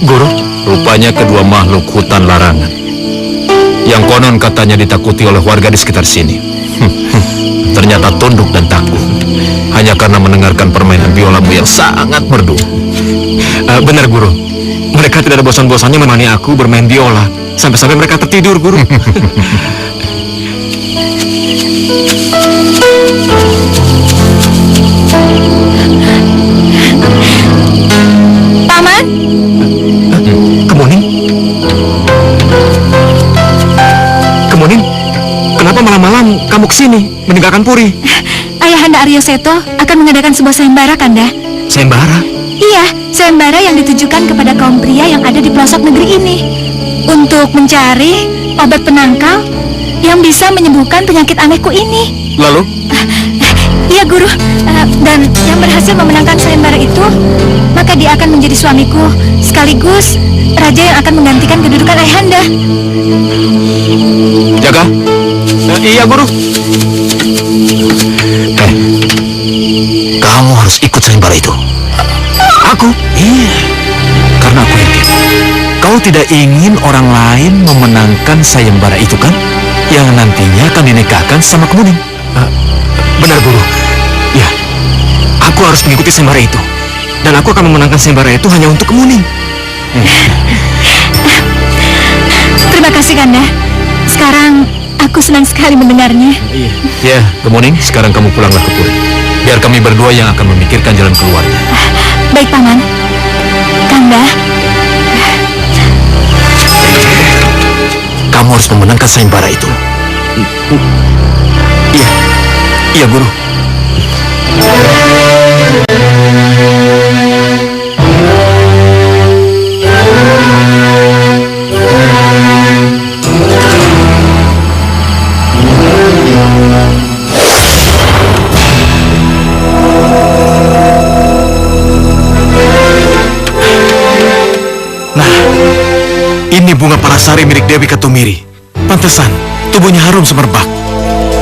Guru, rupanya kedua makhluk hutan larangan yang konon katanya ditakuti oleh warga di sekitar sini. Ternyata tunduk dan takut hanya karena mendengarkan permainan biolamu yang sangat merdu. Benar, Guru. Mereka tidak ada bosan-bosannya menemani aku bermain biola sampai-sampai mereka tertidur, Guru. Paman? Kemuning? Kemuning, kenapa malam-malam kamu kesini meninggalkan Puri? Ayahanda Aryo Seto akan mengadakan sebuah sayembara, Kanda. Sayembara? Iya, sayembara yang ditujukan kepada kaum pria yang ada di pelosok negeri ini untuk mencari obat penangkal yang bisa menyembuhkan penyakit anehku ini. Lalu? Iya, Guru. Dan yang berhasil memenangkan sayembara itu, maka dia akan menjadi suamiku, sekaligus raja yang akan menggantikan kedudukan Ayahanda. Jaga. Iya, Guru. harus ikut sayembara itu? Aku? Iya, karena aku yakin kau tidak ingin orang lain memenangkan sayembara itu kan? Yang nantinya akan dinikahkan sama Kemuning. Benar, Guru. Ya, aku harus mengikuti sayembara itu. Dan aku akan memenangkan sayembara itu hanya untuk Kemuning. Terima kasih, Kanda. Sekarang aku senang sekali mendengarnya. Ya, Kemuning, sekarang kamu pulanglah ke Puri. Biar kami berdua yang akan memikirkan jalan keluarnya. Baik, Paman. Kanda, kamu harus memenangkan sayembara itu. Iya, iya, Guru. Ini bunga palasari milik Dewi Katumiri. Pantesan, tubuhnya harum semerbak.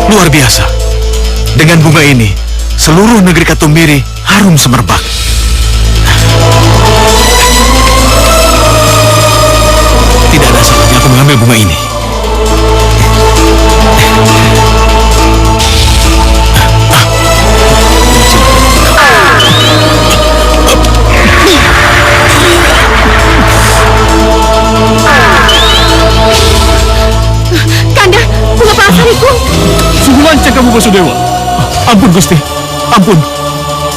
Luar biasa. Dengan bunga ini, seluruh negeri Katumiri harum semerbak. Tidak ada salahnya aku mengambil bunga ini. Kanda, bunga palasariku. Sungguh lancang kamu, Basudewa. Ampun, Gusti. Ampun.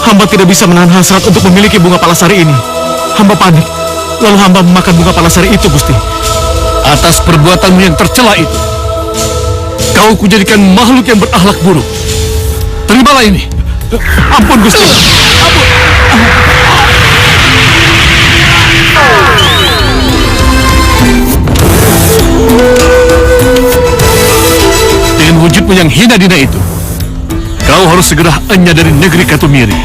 Hamba tidak bisa menahan hasrat untuk memiliki bunga palasari ini. Hamba panik. Lalu hamba memakan bunga palasari itu, Gusti. Atas perbuatanmu yang tercela itu, kau kujadikan makhluk yang berakhlak buruk. Terimalah ini. Ampun, Gusti. Dengan wujudmu yang hina dina itu, kau harus segera enyah dari negeri Katumiri.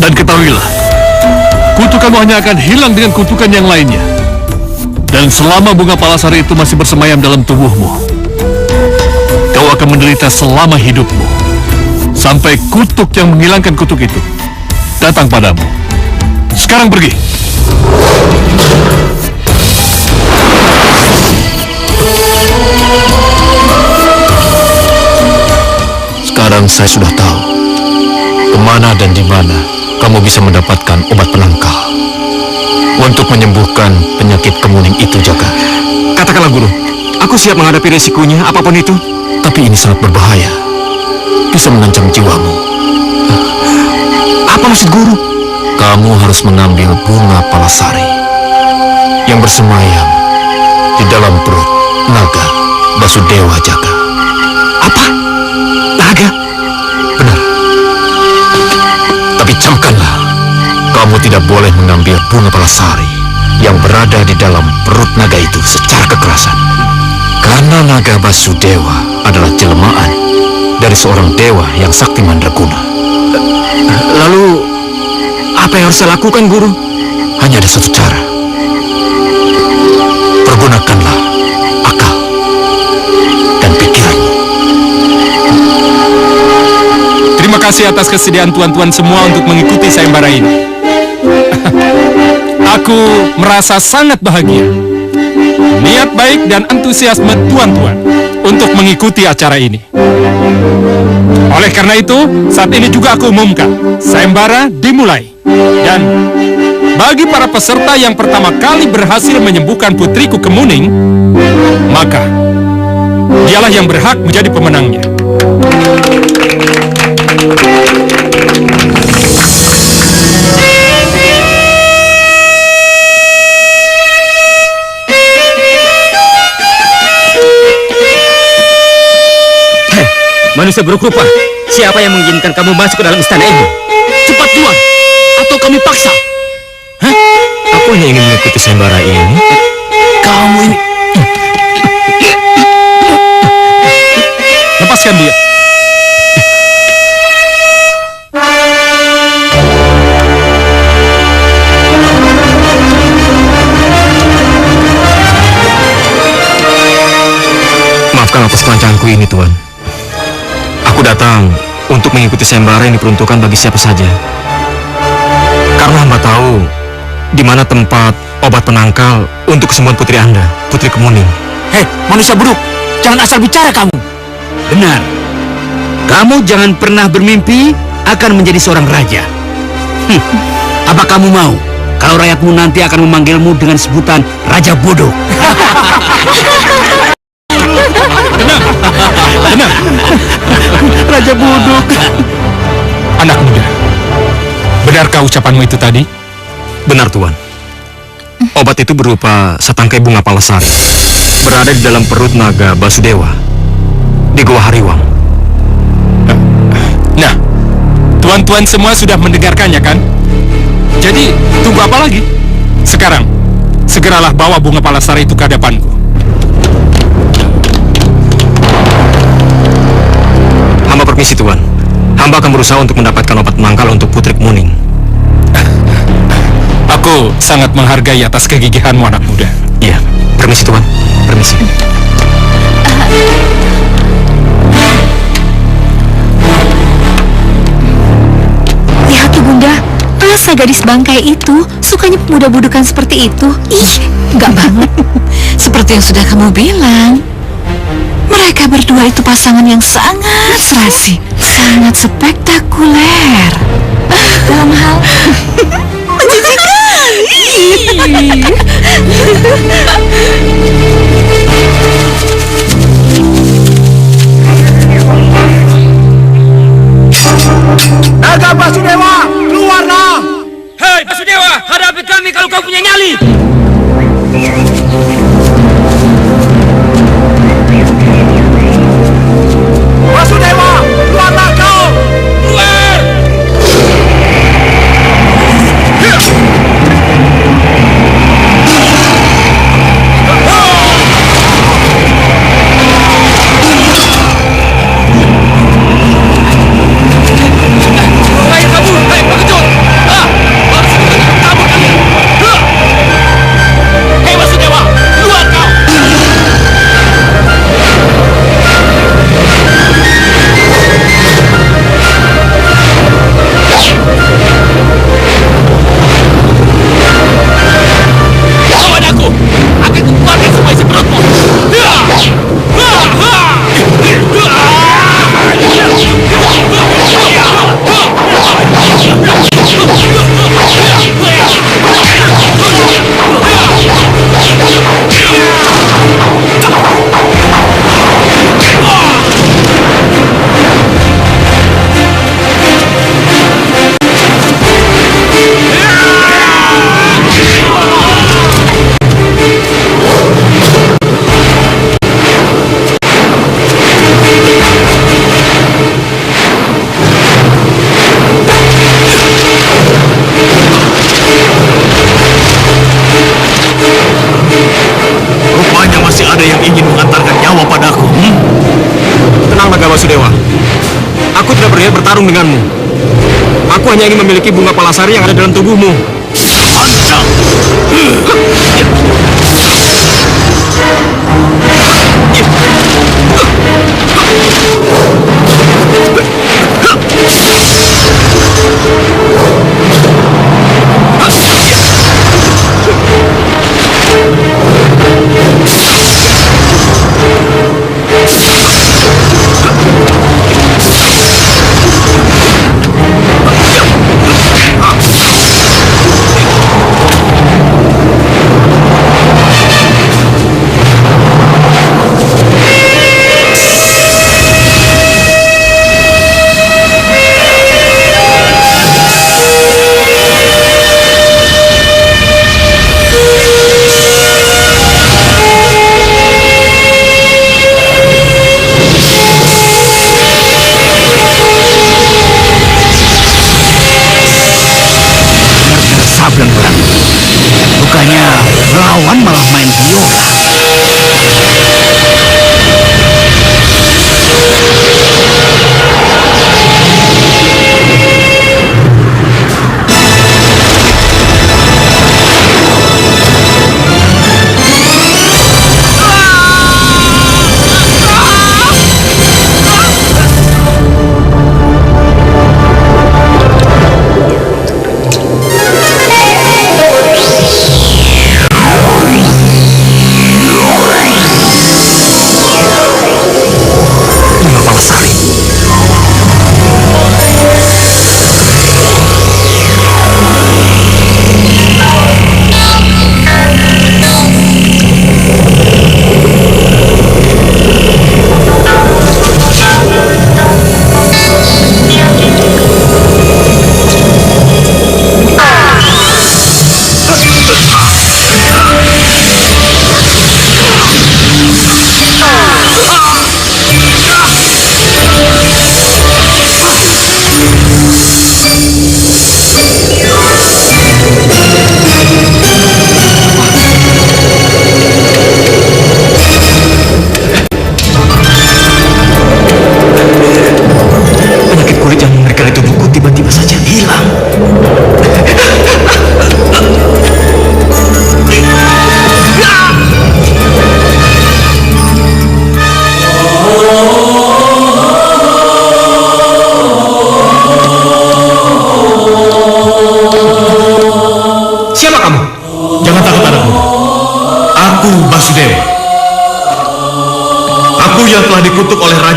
Dan ketahuilah, kutukanmu hanya akan hilang dengan kutukan yang lainnya. Dan selama bunga palasari itu masih bersemayam dalam tubuhmu, kau akan menderita selama hidupmu. Sampai kutuk yang menghilangkan kutuk itu datang padamu. Sekarang pergi. Sekarang saya sudah tahu kemana dan di mana kamu bisa mendapatkan obat penangkal untuk menyembuhkan penyakit Kemuning itu, Jaka. Katakanlah, Guru. Aku siap menghadapi resikonya, apapun itu. Tapi ini sangat berbahaya. Bisa mengancam jiwamu. Apa maksud Guru? Kamu harus mengambil bunga palasari yang bersemayam di dalam perut naga Basudewa, Jaka. Apa? Naga? Benar. Tapi camkanlah, kamu tidak boleh mengambil bunga palasari yang berada di dalam perut naga itu secara kekerasan. Karena naga Basudewa adalah jelmaan dari seorang dewa yang sakti mandraguna. Lalu, apa yang harus saya lakukan, Guru? Hanya ada satu cara. Pergunakanlah akal dan pikiranmu. Terima kasih atas kesediaan tuan-tuan semua untuk mengikuti sayembara ini. Aku merasa sangat bahagia. Niat baik dan antusiasme tuan-tuan untuk mengikuti acara ini. Oleh karena itu, saat ini juga aku umumkan, sayembara dimulai. Dan bagi para peserta yang pertama kali berhasil menyembuhkan putriku Kemuning, maka dialah yang berhak menjadi pemenangnya. Manusia buruk rupa, siapa yang mengizinkan kamu masuk ke dalam istana ini? Cepat keluar, atau kami paksa. Hah? Aku hanya ingin mengikuti sayembara ini. Kamu ini... Lepaskan dia. Maafkan atas kelancanganku ini, Tuan. Aku datang untuk mengikuti sayembara yang diperuntukkan bagi siapa saja. Karena hamba tahu di mana tempat obat penangkal untuk kesembuhan putri Anda, Putri Kemuning. Hei, manusia buruk, jangan asal bicara kamu. Benar. Kamu jangan pernah bermimpi akan menjadi seorang raja. Apa kamu mau kalau rakyatmu nanti akan memanggilmu dengan sebutan Raja Bodoh? Tenang. Raja Bodoh. Anak muda, benarkah ucapanmu itu tadi? Benar, Tuan. Obat itu berupa setangkai bunga palasari, berada di dalam perut naga Basudewa di Gua Hariwang. Nah, tuan-tuan semua sudah mendengarkannya kan? Jadi, tunggu apa lagi? Sekarang, segeralah bawa bunga palasari itu ke hadapanku. Hamba permisi, Tuan. Hamba akan berusaha untuk mendapatkan obat penangkal untuk Putri Kemuning. Aku sangat menghargai atas kegigihanmu, anak muda. Iya, permisi, Tuan. Permisi. Lihat tuh, Bunda. Masa gadis bangkai itu sukanya pemuda budukan seperti itu? Ih, enggak banget. Seperti yang sudah kamu bilang, mereka berdua itu pasangan yang sangat serasi, sangat spektakuler. Dalam hal menjijikan. Naga Basudewa, keluarlah! Hei Basudewa, hadapi kami kalau kau punya nyali! Basudewa, keluarlah kau! Keluar! Hai kabur, hai pengecut! Kabur kalian! Hei Basudewa, keluar kau! Lawan aku, akan kukeluarkan semua isi perutmu. Rupanya masih ada yang ingin mengantarkan nyawa padaku. Tenang, Naga Basudewa. Aku tidak berniat bertarung denganmu. Aku hanya ingin memiliki bunga palasari yang ada dalam tubuhmu. Pantang!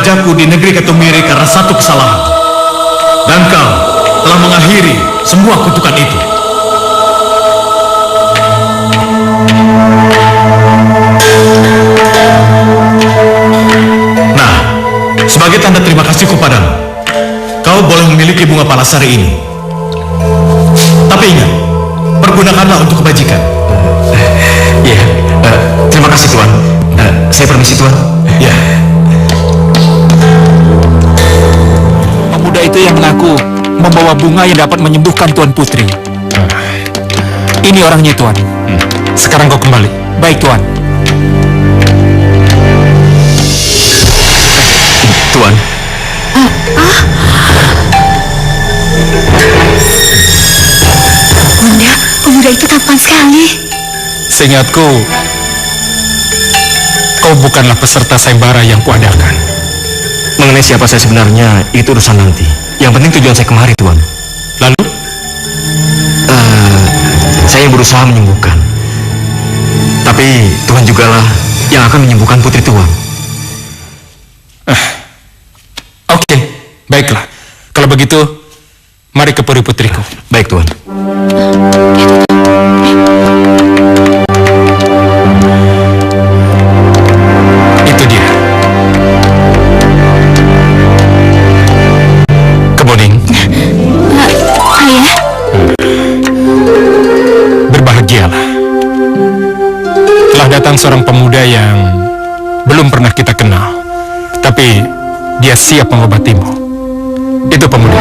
rajaku di negeri Ketumiri karena satu kesalahan. Dan kau telah mengakhiri semua kutukan itu. Nah, sebagai tanda terima kasihku padamu, kau boleh memiliki bunga palasari ini. Tapi ingat, pergunakanlah untuk kebajikan. Iya, terima kasih Tuan. Saya permisi Tuan. Ya. Pemuda itu yang mengaku membawa bunga yang dapat menyembuhkan Tuan Putri. Ini orangnya, Tuan. Sekarang kau kembali. Baik, Tuan. Tuan. Bunda, pemuda itu tampan sekali. Seingatku, kau bukanlah peserta sayembara yang kuadakan. Mengenai siapa saya sebenarnya, itu urusan nanti. Yang penting tujuan saya kemari, Tuan. Lalu? Saya berusaha menyembuhkan. Tapi Tuhan jugalah yang akan menyembuhkan putri Tuan. Oke, baiklah. Kalau begitu, mari ke puri putriku. Baik, Tuan. Itu dia. Kemuning. Ayah, Berbahagialah. Telah datang seorang pemuda yang belum pernah kita kenal. Tapi dia siap mengobatimu. Itu pemuda.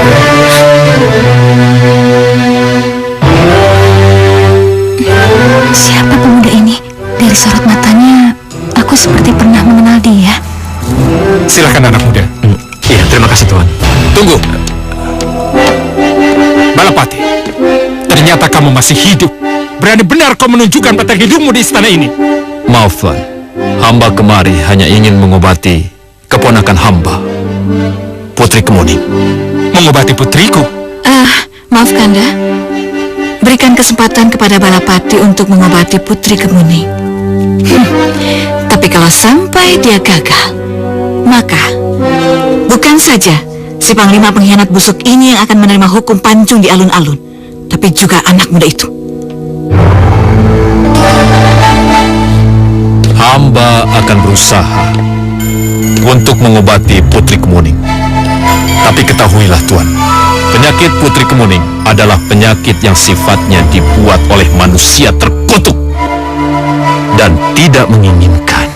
siapa pemuda ini? Dari sorot matanya, aku seperti pernah mengenal dia. Silakan anak muda. Iya, terima kasih Tuan. Tunggu. Balapati, ternyata kamu masih hidup. Berani benar kau menunjukkan batang hidungmu di istana ini. Maaf Tuan, hamba kemari hanya ingin mengobati keponakan hamba, Putri Kemuning. Mengobati putriku? Maaf Kanda, berikan kesempatan kepada Balapati untuk mengobati Putri Kemuning. Tapi kalau sampai dia gagal, maka bukan saja si Panglima pengkhianat busuk ini yang akan menerima hukum pancung di alun-alun, tapi juga anak muda itu. Hamba akan berusaha untuk mengobati Putri Kemuning. Tapi ketahuilah Tuan, penyakit Putri Kemuning adalah penyakit yang sifatnya dibuat oleh manusia terkutuk dan tidak menginginkan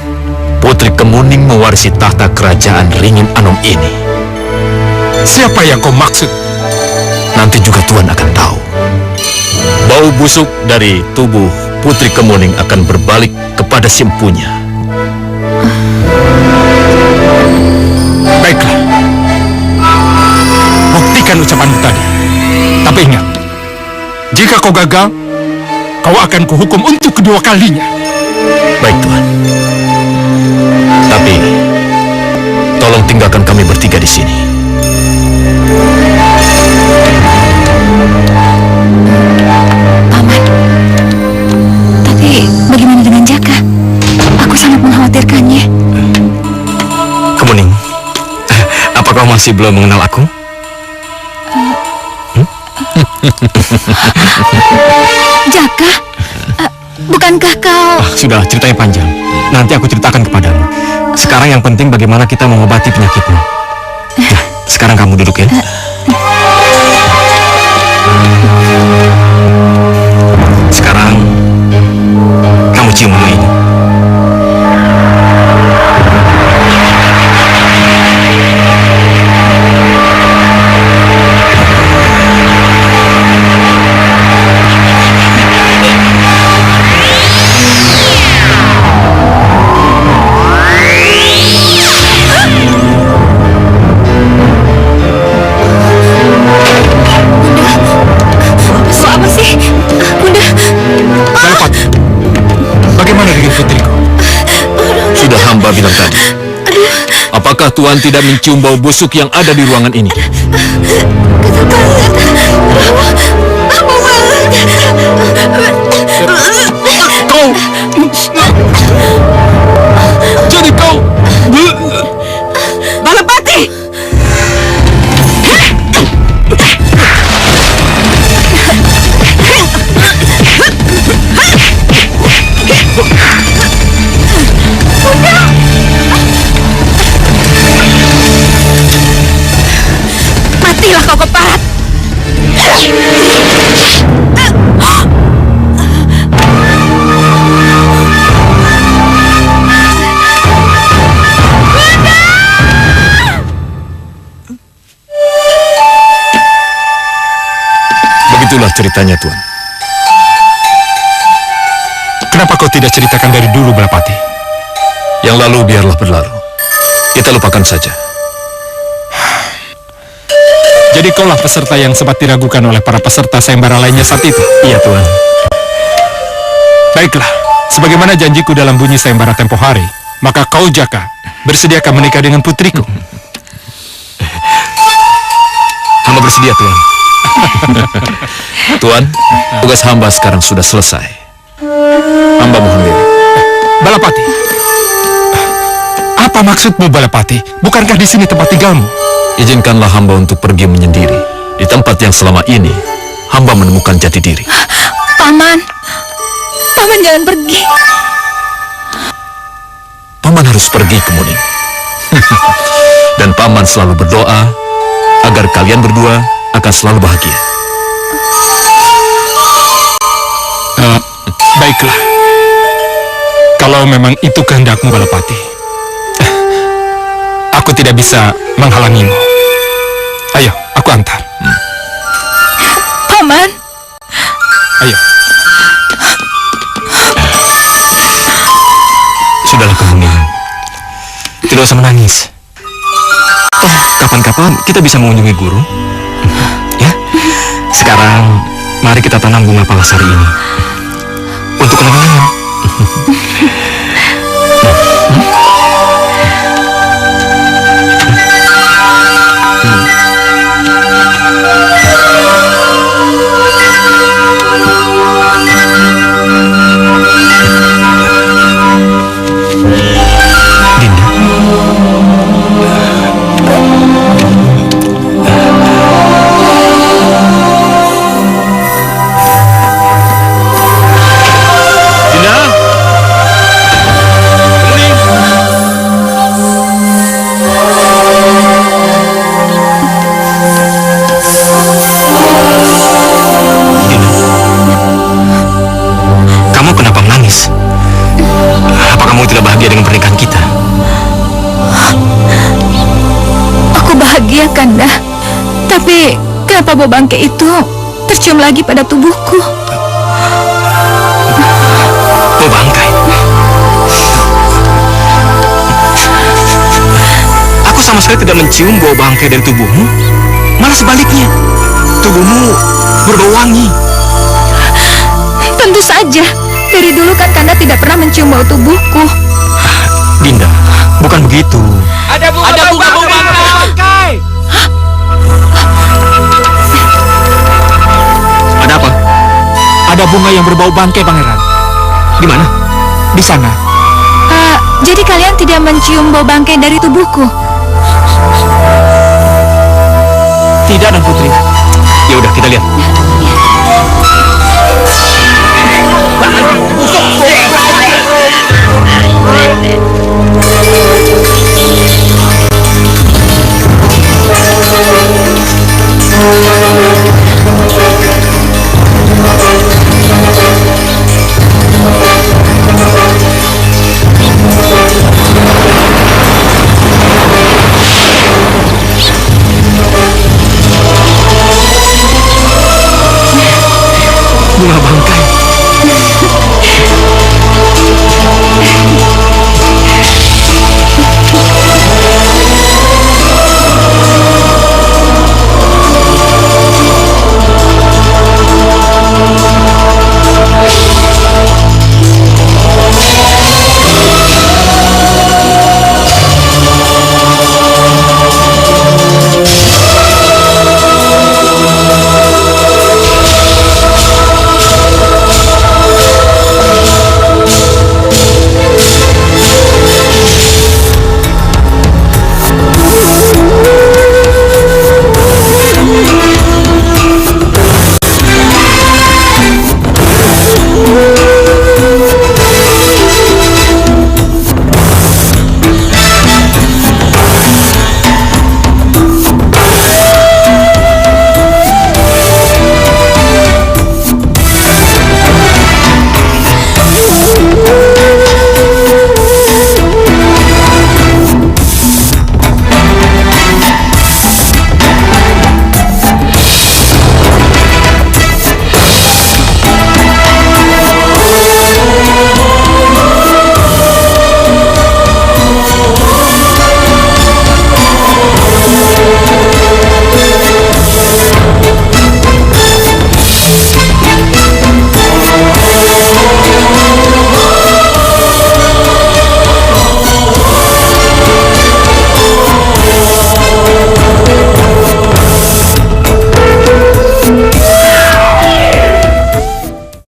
Putri Kemuning mewarisi tahta kerajaan Ringin Anom ini. Siapa yang kau maksud? Nanti juga Tuan akan tahu. Bau busuk dari tubuh Putri Kemuning akan berbalik kepada si empunya. Baiklah. Buktikan ucapanmu tadi. Tapi ingat, jika kau gagal, kau akan kuhukum untuk kedua kalinya. Baik Tuan. Tapi tolong tinggalkan kami bertiga di sini. Paman, tapi bagaimana dengan Jaka? Aku sangat mengkhawatirkannya. Kemuning, apa kau masih belum mengenal aku? Jaka, bukankah kau... Sudah, ceritanya panjang. Nanti aku ceritakan kepadamu. Sekarang yang penting bagaimana kita mengobati penyakitmu. Nah, sekarang kamu duduk ya. Sekarang kamu cium bunga ini. Hamba bilang tadi. Apakah Tuan tidak mencium bau busuk yang ada di ruangan ini? Kau! Jadi kau! ceritanya, Tuan? Kenapa kau tidak ceritakan dari dulu, Balapati? Yang lalu biarlah berlalu. Kita lupakan saja. Jadi kaulah peserta yang sempat diragukan oleh para peserta sayembara lainnya saat itu? Iya, Tuan. Baiklah, sebagaimana janjiku dalam bunyi sayembara tempo hari, maka kau, Jaka, bersediakah menikah dengan putriku? Hamba bersedia, Tuan. Tuan, tugas hamba sekarang sudah selesai. Hamba mohon diri. Balapati, apa maksudmu, Balapati? Bukankah di sini tempat tinggalmu? Izinkanlah hamba untuk pergi menyendiri di tempat yang selama ini hamba menemukan jati diri. Paman, Paman jangan pergi. Paman harus pergi ke Muning. Dan Paman selalu berdoa agar kalian berdua akan selalu bahagia. Baiklah. Kalau memang itu kehendakmu, Balapati, aku tidak bisa menghalangimu. Ayo, aku antar. Paman. Ayo. Sudahlah, Kemuning. Tidak usah menangis. Toh, kapan-kapan kita bisa mengunjungi guru. Ya. Sekarang, mari kita tanam bunga palasari ini. Untuk kenang-kenangan. Kanda, tapi kenapa bau bangkai itu tercium lagi pada tubuhku? Bau bangkai? Aku sama sekali tidak mencium bau bangkai dari tubuhmu. Malah sebaliknya, tubuhmu berbau wangi. Tentu saja, dari dulu kan Kanda tidak pernah mencium bau tubuhku. Dinda, bukan begitu. Ada bunga bangkai. Ada apa? Ada bunga yang berbau bangkai, Pangeran. Di mana? Di sana. Jadi kalian tidak mencium bau bangkai dari tubuhku? Tidak, dan Putri. Ya udah, kita lihat.